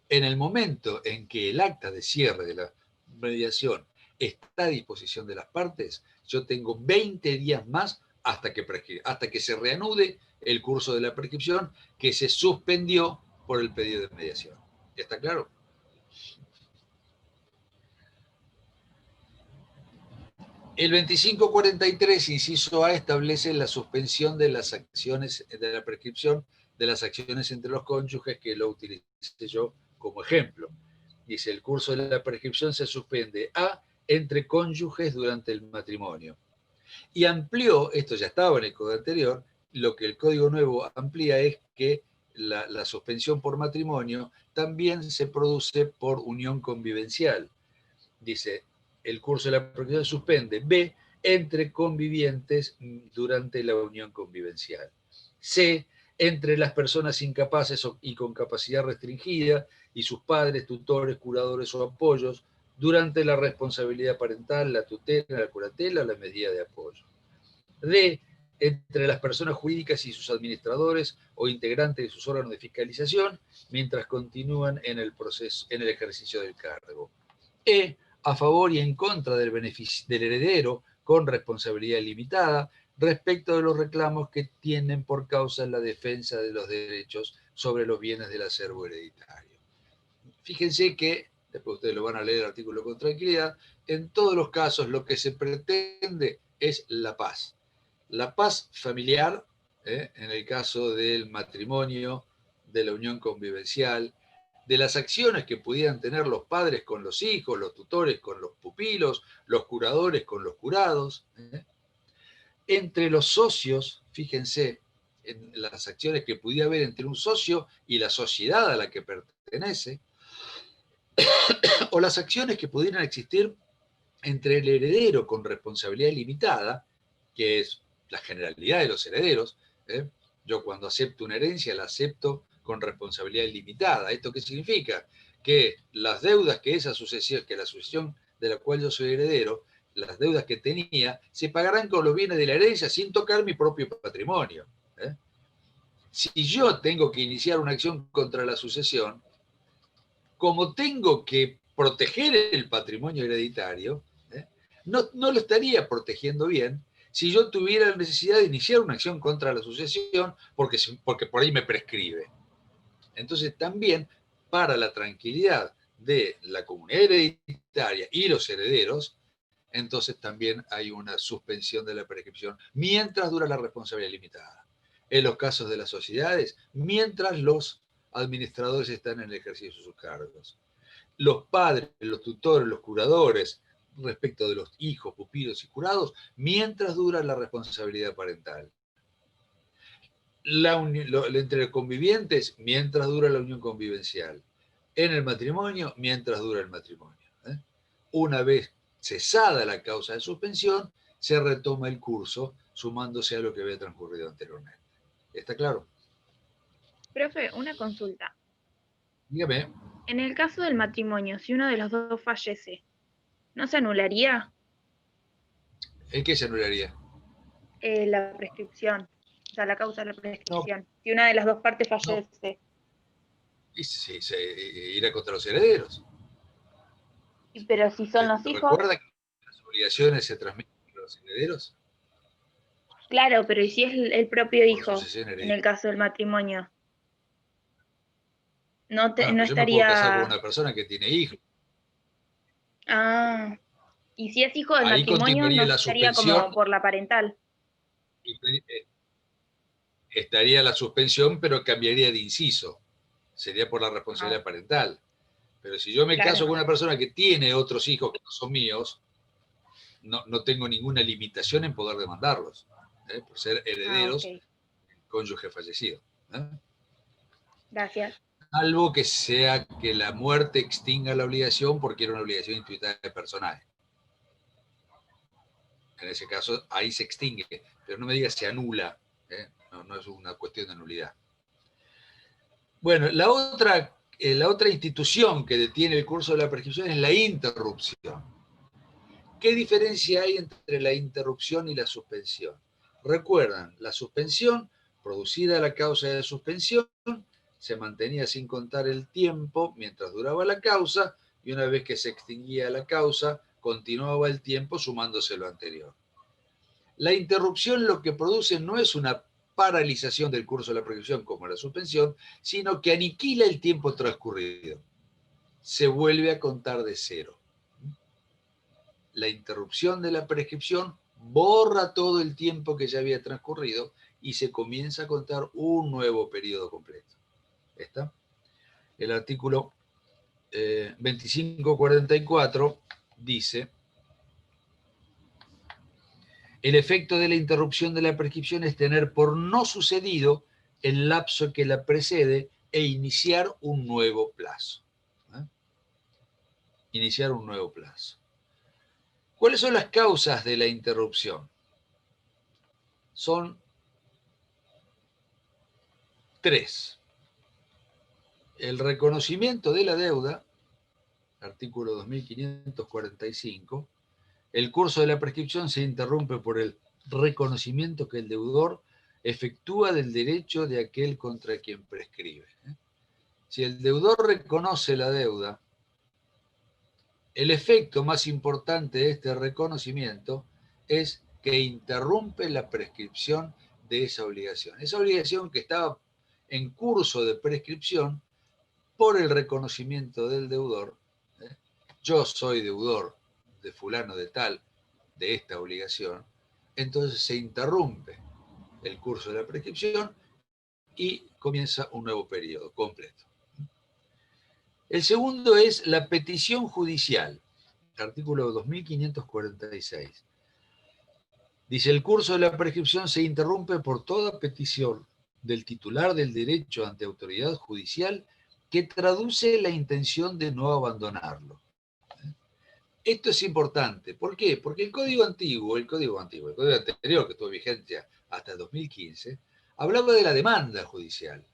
A: En el momento en que el acta de cierre de la mediación está a disposición de las partes, yo tengo 20 días más hasta que se reanude el curso de la prescripción que se suspendió por el pedido de mediación. ¿Está claro? El 2543, inciso A, establece la suspensión de las acciones de la prescripción de las acciones entre los cónyuges, que lo utilicé yo como ejemplo. Dice: el curso de la prescripción se suspende A, entre cónyuges durante el matrimonio. Y amplió, esto ya estaba en el código anterior, lo que el Código Nuevo amplía es que la suspensión por matrimonio también se produce por unión convivencial. Dice: el curso de la prescripción se suspende B, entre convivientes durante la unión convivencial. C, entre las personas incapaces y con capacidad restringida y sus padres, tutores, curadores o apoyos durante la responsabilidad parental, la tutela, la curatela o la medida de apoyo. D, entre las personas jurídicas y sus administradores o integrantes de sus órganos de fiscalización mientras continúan en el ejercicio del cargo. E, a favor y en contra del heredero con responsabilidad limitada respecto de los reclamos que tienen por causa la defensa de los derechos sobre los bienes del acervo hereditario. Fíjense que, después ustedes lo van a leer el artículo con tranquilidad, en todos los casos lo que se pretende es la paz. La paz familiar, en el caso del matrimonio, de la unión convivencial, de las acciones que pudieran tener los padres con los hijos, los tutores con los pupilos, los curadores con los curados. Entre los socios, fíjense en las acciones que pudiera haber entre un socio y la sociedad a la que pertenece, o las acciones que pudieran existir entre el heredero con responsabilidad limitada, que es la generalidad de los herederos. Yo cuando acepto una herencia la acepto con responsabilidad limitada. ¿Esto qué significa? Que las deudas que esa sucesión, que la sucesión de la cual yo soy heredero, las deudas que tenía, se pagarán con los bienes de la herencia sin tocar mi propio patrimonio. Si yo tengo que iniciar una acción contra la sucesión, como tengo que proteger el patrimonio hereditario, no lo estaría protegiendo bien si yo tuviera la necesidad de iniciar una acción contra la sucesión porque por ahí me prescribe. Entonces también, para la tranquilidad de la comunidad hereditaria y los herederos, entonces también hay una suspensión de la prescripción mientras dura la responsabilidad limitada. En los casos de las sociedades, mientras los administradores están en el ejercicio de sus cargos. Los padres, los tutores, los curadores, respecto de los hijos, pupilos y curados, mientras dura la responsabilidad parental. Entre los convivientes, mientras dura la unión convivencial. En el matrimonio, mientras dura el matrimonio. Una vez cesada la causa de suspensión, se retoma el curso, sumándose a lo que había transcurrido anteriormente. ¿Está claro?
C: Profe, una consulta.
A: Dígame.
C: En el caso del matrimonio, si uno de los dos fallece, ¿no se anularía?
A: ¿En qué se anularía?
C: La prescripción, o sea, la causa de la
A: No,
C: prescripción. Si una de las dos partes
A: no.
C: fallece.
A: Y sí, se irá contra los herederos.
C: Pero si son los hijos.
A: ¿Recuerda que las obligaciones se transmiten a los herederos?
C: Claro, pero ¿y si es el propio
A: Por
C: hijo,
A: sucesión
C: en el
A: hereditaria.
C: caso del matrimonio? No,
A: Bueno,
C: no
A: pues yo me puedo casar con
C: estaría...
A: una persona que tiene hijos.
C: Ah, y si es hijo del
A: Ahí
C: matrimonio,
A: continuaría
C: no
A: la
C: estaría
A: suspensión,
C: como por la parental.
A: estaría la suspensión, pero cambiaría de inciso. Sería por la
C: Ah,
A: responsabilidad parental. Pero si yo me caso
C: claro.
A: con una persona que tiene otros hijos que no son míos, no tengo ninguna limitación en poder demandarlos, por ser
C: Ah,
A: herederos
C: ok.
A: del cónyuge fallecido.
C: Gracias.
A: Salvo que sea que la muerte extinga la obligación porque era una obligación institucional personal. En ese caso, ahí se extingue, pero no me digas se anula, no es una cuestión de nulidad. Bueno, la otra institución que detiene el curso de la prescripción es la interrupción. ¿Qué diferencia hay entre la interrupción y la suspensión? Recuerdan, la suspensión, producida la causa de suspensión, se mantenía sin contar el tiempo mientras duraba la causa y una vez que se extinguía la causa, continuaba el tiempo sumándose lo anterior. La interrupción lo que produce no es una paralización del curso de la prescripción como la suspensión, sino que aniquila el tiempo transcurrido. Se vuelve a contar de cero. La interrupción de la prescripción borra todo el tiempo que ya había transcurrido y se comienza a contar un nuevo periodo completo. ¿Está? El artículo 2544 dice: el efecto de la interrupción de la prescripción es tener por no sucedido el lapso que la precede e iniciar un nuevo plazo. Iniciar un nuevo plazo. ¿Cuáles son las causas de la interrupción? Son tres. El reconocimiento de la deuda, artículo 2545. El curso de la prescripción se interrumpe por el reconocimiento que el deudor efectúa del derecho de aquel contra quien prescribe. Si el deudor reconoce la deuda, el efecto más importante de este reconocimiento es que interrumpe la prescripción de esa obligación. Esa obligación que estaba en curso de prescripción por el reconocimiento del deudor, yo soy deudor de fulano de tal, de esta obligación, entonces se interrumpe el curso de la prescripción y comienza un nuevo periodo completo. El segundo es la petición judicial, artículo 2546. Dice, el curso de la prescripción se interrumpe por toda petición del titular del derecho ante autoridad judicial que traduce la intención de no abandonarlo. Esto es importante. ¿Por qué? Porque el código anterior, que tuvo vigencia hasta el 2015, hablaba de la demanda judicial.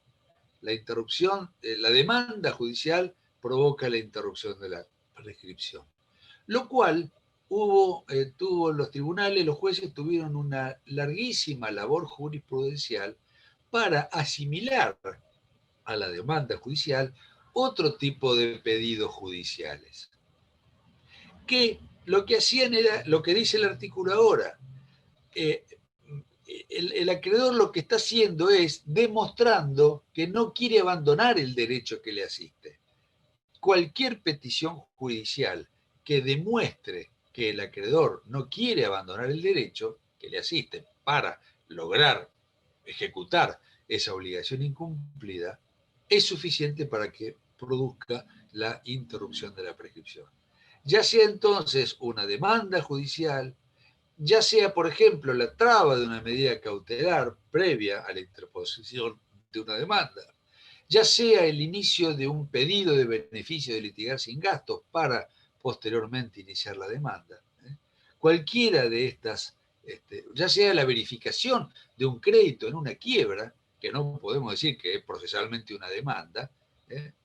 A: La interrupción, la demanda judicial provoca la interrupción de la prescripción. Lo cual tuvo los tribunales, los jueces tuvieron una larguísima labor jurisprudencial para asimilar a la demanda judicial otro tipo de pedidos judiciales. Que lo que hacían era lo que dice el artículo ahora. El acreedor lo que está haciendo es demostrando que no quiere abandonar el derecho que le asiste. Cualquier petición judicial que demuestre que el acreedor no quiere abandonar el derecho que le asiste para lograr ejecutar esa obligación incumplida, es suficiente para que produzca la interrupción de la prescripción. Ya sea entonces una demanda judicial, ya sea, por ejemplo, la traba de una medida cautelar previa a la interposición de una demanda, ya sea el inicio de un pedido de beneficio de litigar sin gastos para posteriormente iniciar la demanda. Cualquiera de estas, ya sea la verificación de un crédito en una quiebra, que no podemos decir que es procesalmente una demanda,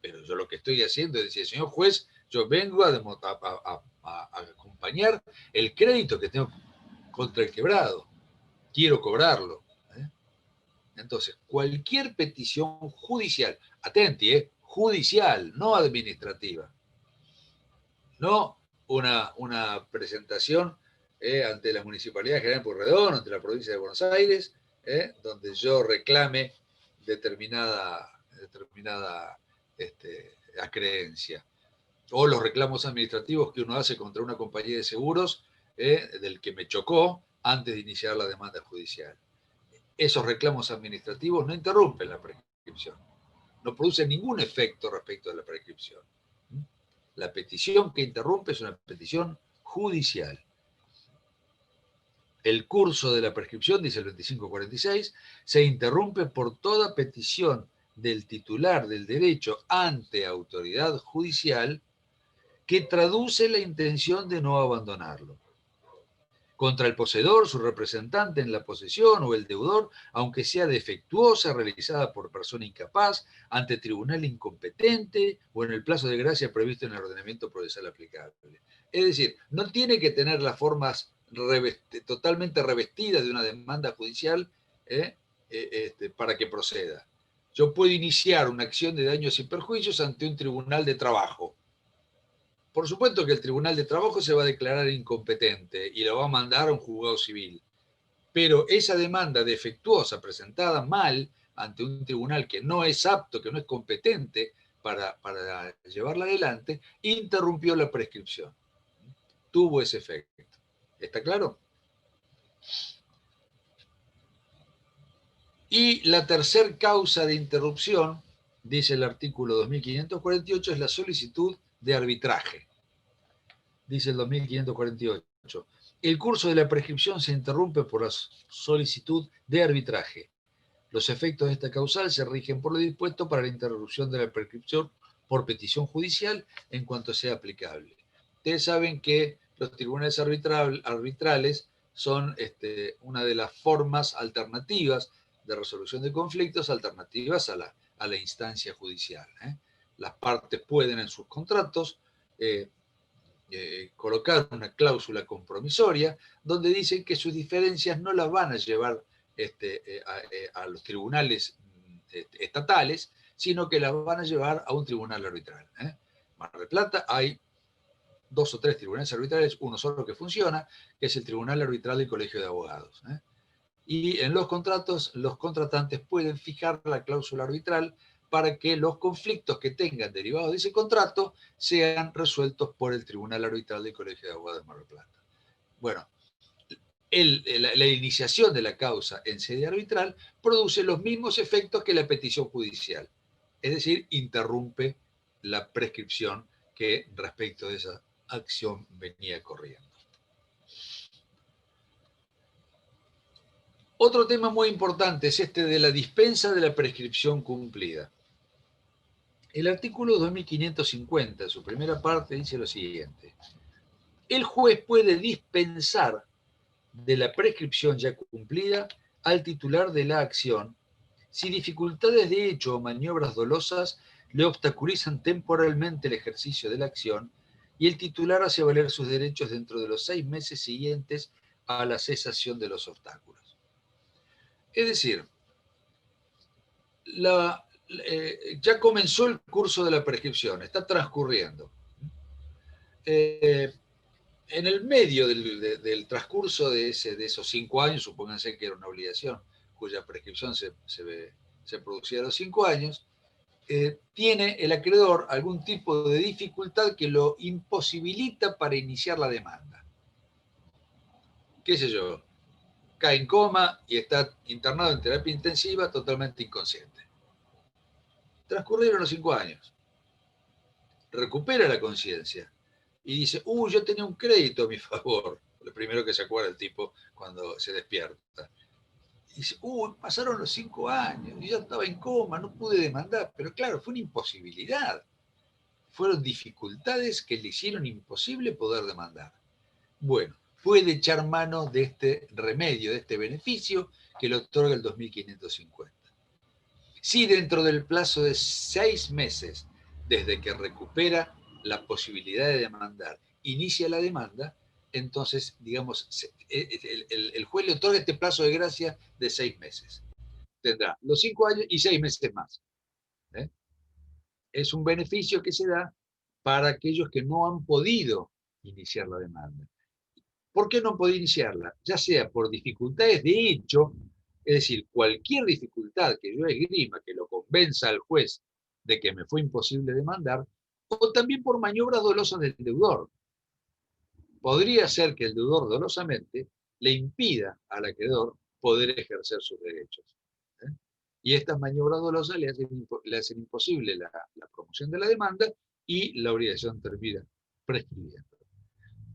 A: pero yo lo que estoy haciendo es decir, señor juez, yo vengo a acompañar el crédito que tengo contra el quebrado, quiero cobrarlo. Entonces, cualquier petición judicial, atenti, judicial, no administrativa, no una presentación ante la Municipalidad de General Pueyrredón, ante la provincia de Buenos Aires, donde yo reclame determinada acreencia. O los reclamos administrativos que uno hace contra una compañía de seguros del que me chocó antes de iniciar la demanda judicial. Esos reclamos administrativos no interrumpen la prescripción, no producen ningún efecto respecto a la prescripción. La petición que interrumpe es una petición judicial. El curso de la prescripción, dice el 2546, se interrumpe por toda petición del titular del derecho ante autoridad judicial que traduce la intención de no abandonarlo. Contra el poseedor, su representante en la posesión o el deudor, aunque sea defectuosa, realizada por persona incapaz, ante tribunal incompetente o en el plazo de gracia previsto en el ordenamiento procesal aplicable. Es decir, no tiene que tener las formas totalmente revestidas de una demanda judicial para que proceda. Yo puedo iniciar una acción de daños y perjuicios ante un tribunal de trabajo. Por supuesto que el Tribunal de Trabajo se va a declarar incompetente y lo va a mandar a un juzgado civil. Pero esa demanda defectuosa, presentada mal ante un tribunal que no es apto, que no es competente para llevarla adelante, interrumpió la prescripción. Tuvo ese efecto. ¿Está claro? Y la tercer causa de interrupción, dice el artículo 2548, es la solicitud de arbitraje. Dice el 2548. El curso de la prescripción se interrumpe por la solicitud de arbitraje. Los efectos de esta causal se rigen por lo dispuesto para la interrupción de la prescripción por petición judicial en cuanto sea aplicable. Ustedes saben que los tribunales arbitrales son una de las formas alternativas de resolución de conflictos, alternativas a la instancia judicial. Las partes pueden en sus contratos colocar una cláusula compromisoria donde dicen que sus diferencias no las van a llevar a los tribunales estatales, sino que las van a llevar a un tribunal arbitral. En Mar del Plata hay 2 o 3 tribunales arbitrales, uno solo que funciona, que es el Tribunal Arbitral del Colegio de Abogados. Y en los contratos, los contratantes pueden fijar la cláusula arbitral para que los conflictos que tengan derivados de ese contrato sean resueltos por el Tribunal Arbitral del Colegio de Abogados de Mar del Plata. Bueno, la iniciación de la causa en sede arbitral produce los mismos efectos que la petición judicial, es decir, interrumpe la prescripción que respecto de esa acción venía corriendo. Otro tema muy importante es este de la dispensa de la prescripción cumplida. El artículo 2550, en su primera parte, dice lo siguiente: el juez puede dispensar de la prescripción ya cumplida al titular de la acción si dificultades de hecho o maniobras dolosas le obstaculizan temporalmente el ejercicio de la acción y el titular hace valer sus derechos dentro de los 6 meses siguientes a la cesación de los obstáculos. Es decir, ya comenzó el curso de la prescripción, está transcurriendo. En el medio del transcurso de esos 5 años, supónganse que era una obligación cuya prescripción se producía a los 5 años, tiene el acreedor algún tipo de dificultad que lo imposibilita para iniciar la demanda. ¿Qué sé yo? Cae en coma y está internado en terapia intensiva totalmente inconsciente. Transcurrieron los 5 años. Recupera la conciencia y dice, yo tenía un crédito a mi favor. Lo primero que se acuerda el tipo cuando se despierta. Y dice, pasaron los 5 años, y yo estaba en coma, no pude demandar. Pero claro, fue una imposibilidad. Fueron dificultades que le hicieron imposible poder demandar. Bueno, puede echar mano de este remedio, de este beneficio que le otorga el 2550. Si dentro del plazo de 6 meses, desde que recupera la posibilidad de demandar, inicia la demanda, entonces, digamos, el juez le otorga este plazo de gracia de 6 meses. Tendrá los 5 años y 6 meses más. Es un beneficio que se da para aquellos que no han podido iniciar la demanda. ¿Por qué no han podido iniciarla? Ya sea por dificultades de hecho, es decir, cualquier dificultad que yo esgrima que lo convenza al juez de que me fue imposible demandar, o también por maniobras dolosas del deudor. Podría ser que el deudor dolosamente le impida al acreedor poder ejercer sus derechos. Y estas maniobras dolosas le hacen imposible la promoción de la demanda y la obligación termina prescribiendo.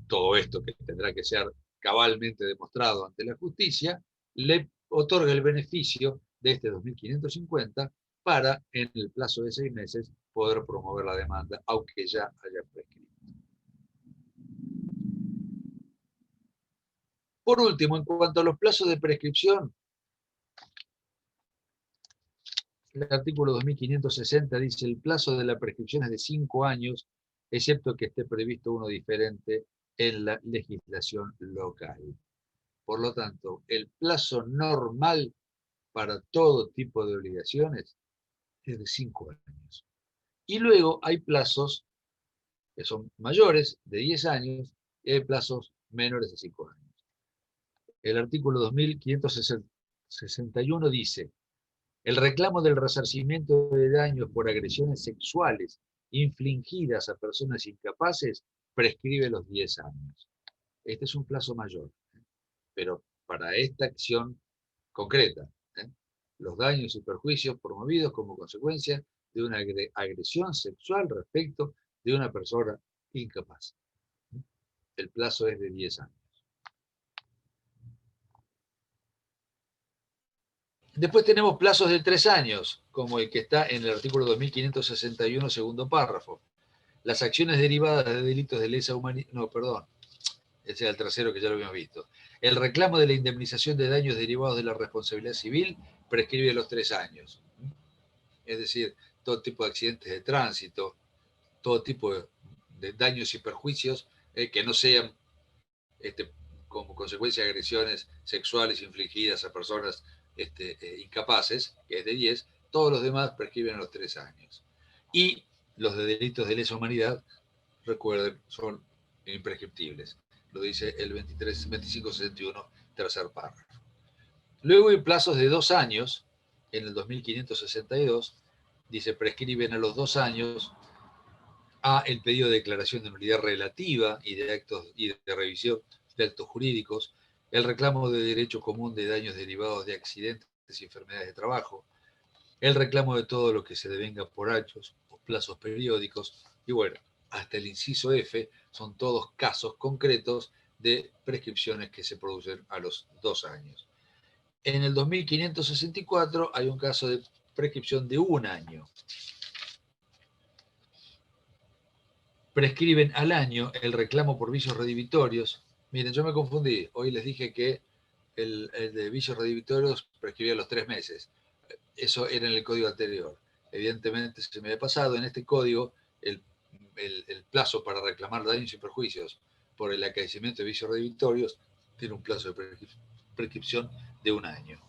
A: Todo esto, que tendrá que ser cabalmente demostrado ante la justicia, le otorga el beneficio de este 2550 para, en el plazo de 6 meses, poder promover la demanda, aunque ya haya prescrito. Por último, en cuanto a los plazos de prescripción, el artículo 2560 dice: el plazo de la prescripción es de 5 años, excepto que esté previsto uno diferente en la legislación local. Por lo tanto, el plazo normal para todo tipo de obligaciones es de 5 años. Y luego hay plazos que son mayores, de 10 años, y hay plazos menores de 5 años. El artículo 2561 dice: el reclamo del resarcimiento de daños por agresiones sexuales infligidas a personas incapaces prescribe los 10 años. Este es un plazo mayor, pero para esta acción concreta, los daños y perjuicios promovidos como consecuencia de una agresión sexual respecto de una persona incapaz. El plazo es de 10 años. Después tenemos plazos de 3 años, como el que está en el artículo 2561, segundo párrafo. Las acciones derivadas de delitos de lesa humanidad... No, perdón. Ese era el tercero que ya lo habíamos visto. El reclamo de la indemnización de daños derivados de la responsabilidad civil prescribe los 3 años. Es decir, todo tipo de accidentes de tránsito, todo tipo de daños y perjuicios que no sean como consecuencia de agresiones sexuales infligidas a personas incapaces, que es de 10, todos los demás prescriben a los 3 años. Y los de delitos de lesa humanidad, recuerden, son imprescriptibles. Lo dice el 2561, tercer párrafo. Luego hay plazos de 2 años, en el 2562, Dice, prescriben a los 2 años a el pedido de declaración de nulidad relativa y de actos y de revisión de actos jurídicos, el reclamo de derecho común de daños derivados de accidentes y enfermedades de trabajo, el reclamo de todo lo que se devenga por hechos o plazos periódicos, y bueno, hasta el inciso F son todos casos concretos de prescripciones que se producen a los 2 años. En el 2564 hay un caso de prescripción de 1 año. Prescriben al año el reclamo por vicios redivitorios. Miren, yo me confundí. Hoy les dije que el de vicios redivitorios prescribía a los 3 meses. Eso era en el código anterior. Evidentemente se me había pasado. En este código el plazo para reclamar daños y perjuicios por el acaecimiento de vicios redivitorios tiene un plazo de prescripción de 1 año.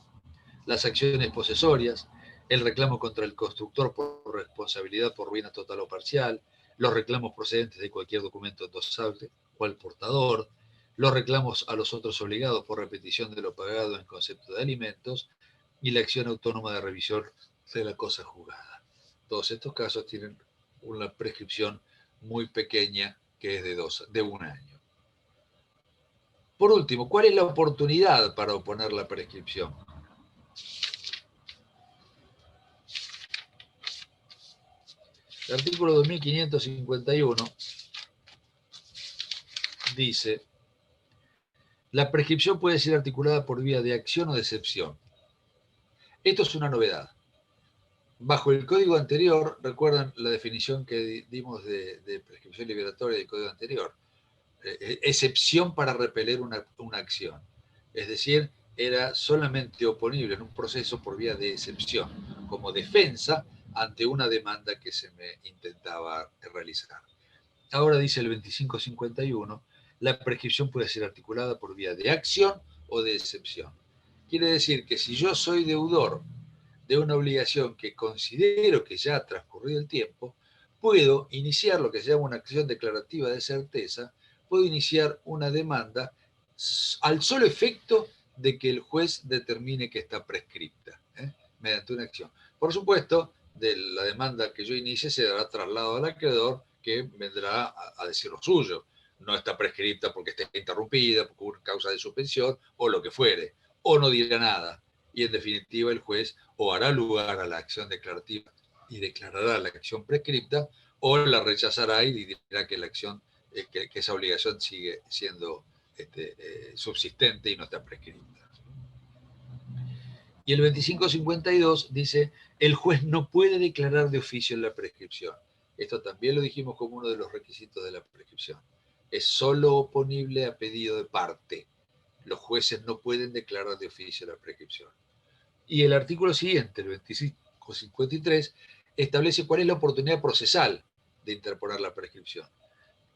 A: Las acciones posesorias, el reclamo contra el constructor por responsabilidad por ruina total o parcial, los reclamos procedentes de cualquier documento endosable o al portador, los reclamos a los otros obligados por repetición de lo pagado en concepto de alimentos y la acción autónoma de revisión de la cosa juzgada. Todos estos casos tienen una prescripción muy pequeña que es de 1 año. Por último, ¿cuál es la oportunidad para oponer la prescripción? El artículo 2551 dice, la prescripción puede ser articulada por vía de acción o de excepción. Esto es una novedad. Bajo el código anterior, recuerdan la definición que dimos de prescripción liberatoria del código anterior, excepción para repeler una acción. Es decir, era solamente oponible en un proceso por vía de excepción, como defensa ante una demanda que se me intentaba realizar. Ahora dice el 2551, la prescripción puede ser articulada por vía de acción o de excepción. Quiere decir que si yo soy deudor de una obligación que considero que ya ha transcurrido el tiempo, puedo iniciar lo que se llama una acción declarativa de certeza, puedo iniciar una demanda al solo efecto de que el juez determine que está prescripta, mediante una acción. Por supuesto, de la demanda que yo inicie se dará traslado al acreedor que vendrá a decir lo suyo. No está prescripta porque está interrumpida, por causa de suspensión o lo que fuere, o no dirá nada. Y en definitiva el juez o hará lugar a la acción declarativa y declarará la acción prescripta, o la rechazará y dirá que la acción, que esa obligación sigue siendo subsistente y no está prescripta. Y el 2552 dice, el juez no puede declarar de oficio en la prescripción. Esto también lo dijimos como uno de los requisitos de la prescripción. Es solo oponible a pedido de parte. Los jueces no pueden declarar de oficio la prescripción. Y el artículo siguiente, el 2553, establece cuál es la oportunidad procesal de interponer la prescripción.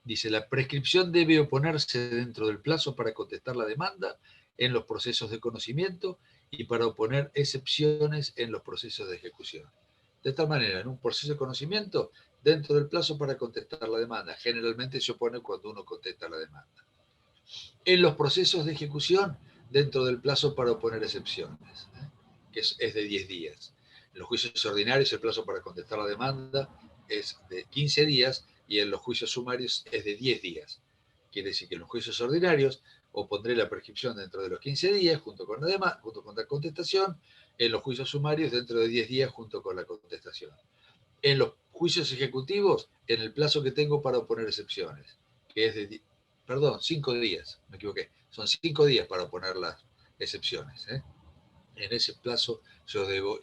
A: Dice, la prescripción debe oponerse dentro del plazo para contestar la demanda en los procesos de conocimiento y para oponer excepciones en los procesos de ejecución. De tal manera, en un proceso de conocimiento, dentro del plazo para contestar la demanda, generalmente se opone cuando uno contesta la demanda. En los procesos de ejecución, dentro del plazo para oponer excepciones, que es de 10 días. En los juicios ordinarios el plazo para contestar la demanda es de 15 días y en los juicios sumarios es de 10 días. Quiere decir que en los juicios ordinarios opondré la prescripción dentro de los 15 días junto con la demanda, junto con la contestación, en los juicios sumarios dentro de 10 días junto con la contestación. En los juicios ejecutivos, en el plazo que tengo para oponer excepciones, que es de, 5 días, me equivoqué, son 5 días para oponer las excepciones. En ese plazo yo debo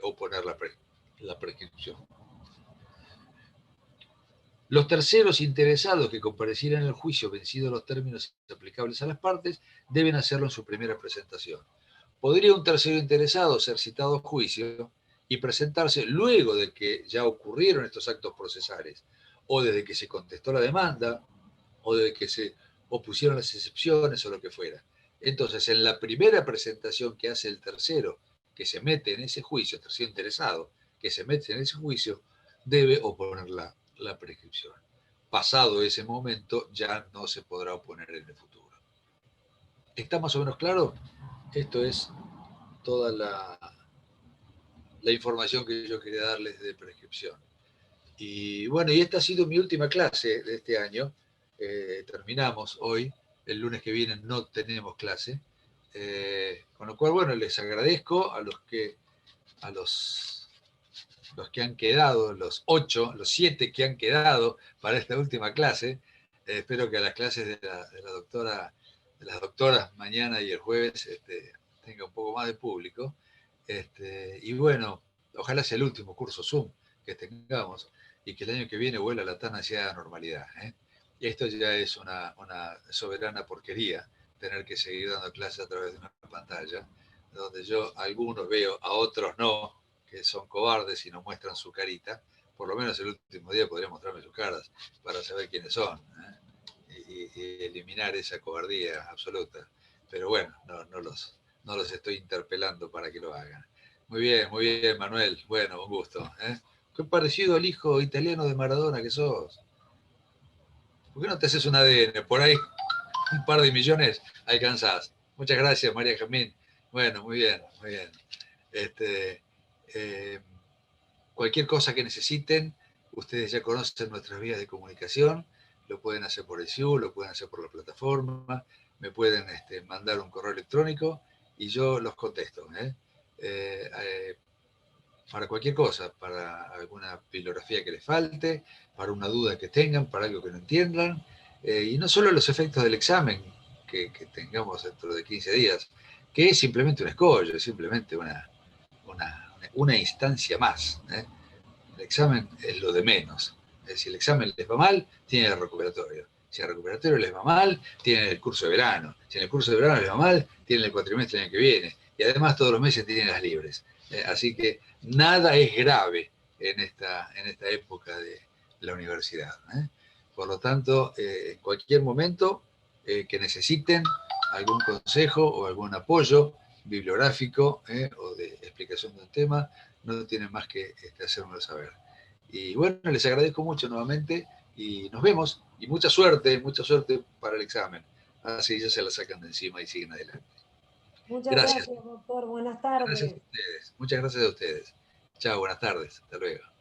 A: oponer la prescripción. Los terceros interesados que comparecieran en el juicio vencidos los términos aplicables a las partes deben hacerlo en su primera presentación. Podría un tercero interesado ser citado a juicio y presentarse luego de que ya ocurrieron estos actos procesales, o desde que se contestó la demanda, o desde que se opusieron las excepciones o lo que fuera. Entonces, en la primera presentación que hace el tercero que se mete en ese juicio, el tercero interesado que se mete en ese juicio, debe oponer la prescripción. Pasado ese momento, ya no se podrá oponer en el futuro. ¿Está más o menos claro? Esto es toda la información que yo quería darles de prescripción. Y bueno, y esta ha sido mi última clase de este año. Terminamos hoy, el lunes que viene no tenemos clase. Con lo cual, bueno, les agradezco a los que han quedado, los 7 que han quedado para esta última clase. Espero que a las clases de las doctoras mañana y el jueves tenga un poco más de público. Y bueno, ojalá sea el último curso Zoom que tengamos y que el año que viene vuelva la tan ansiada normalidad. Y esto ya es una soberana porquería, tener que seguir dando clases a través de una pantalla, donde yo a algunos veo, a otros no, que son cobardes y no muestran su carita. Por lo menos el último día podría mostrarme sus caras para saber quiénes son, y eliminar esa cobardía absoluta. Pero bueno, no los estoy interpelando para que lo hagan. Muy bien, Manuel. Bueno, un gusto. Qué parecido al hijo italiano de Maradona que sos. ¿Por qué no te haces un ADN? Por ahí un par de millones alcanzás. Muchas gracias, María Jamín. Bueno, muy bien. Cualquier cosa que necesiten, ustedes ya conocen nuestras vías de comunicación, lo pueden hacer por el SIU, lo pueden hacer por la plataforma, me pueden mandar un correo electrónico y yo los contesto. Para cualquier cosa, para alguna bibliografía que les falte, para una duda que tengan, para algo que no entiendan, y no solo los efectos del examen que tengamos dentro de 15 días, que es simplemente un escollo, es simplemente una instancia más. El examen es lo de menos. Si el examen les va mal, tienen el recuperatorio. Si el recuperatorio les va mal, tienen el curso de verano. Si en el curso de verano les va mal, tienen el cuatrimestre el año que viene. Y además todos los meses tienen las libres. Así que nada es grave en esta época de la universidad. Por lo tanto, en cualquier momento que necesiten algún consejo o algún apoyo bibliográfico o de explicación de un tema, no tienen más que hacérmelo saber. Y bueno, les agradezco mucho nuevamente y nos vemos. Y mucha suerte para el examen. Así ya se la sacan de encima y siguen adelante.
B: Muchas
A: Gracias.
B: gracias, doctor. Buenas
A: Gracias a
B: tardes.
A: ustedes. Muchas gracias a ustedes. Chao, buenas tardes. Hasta luego.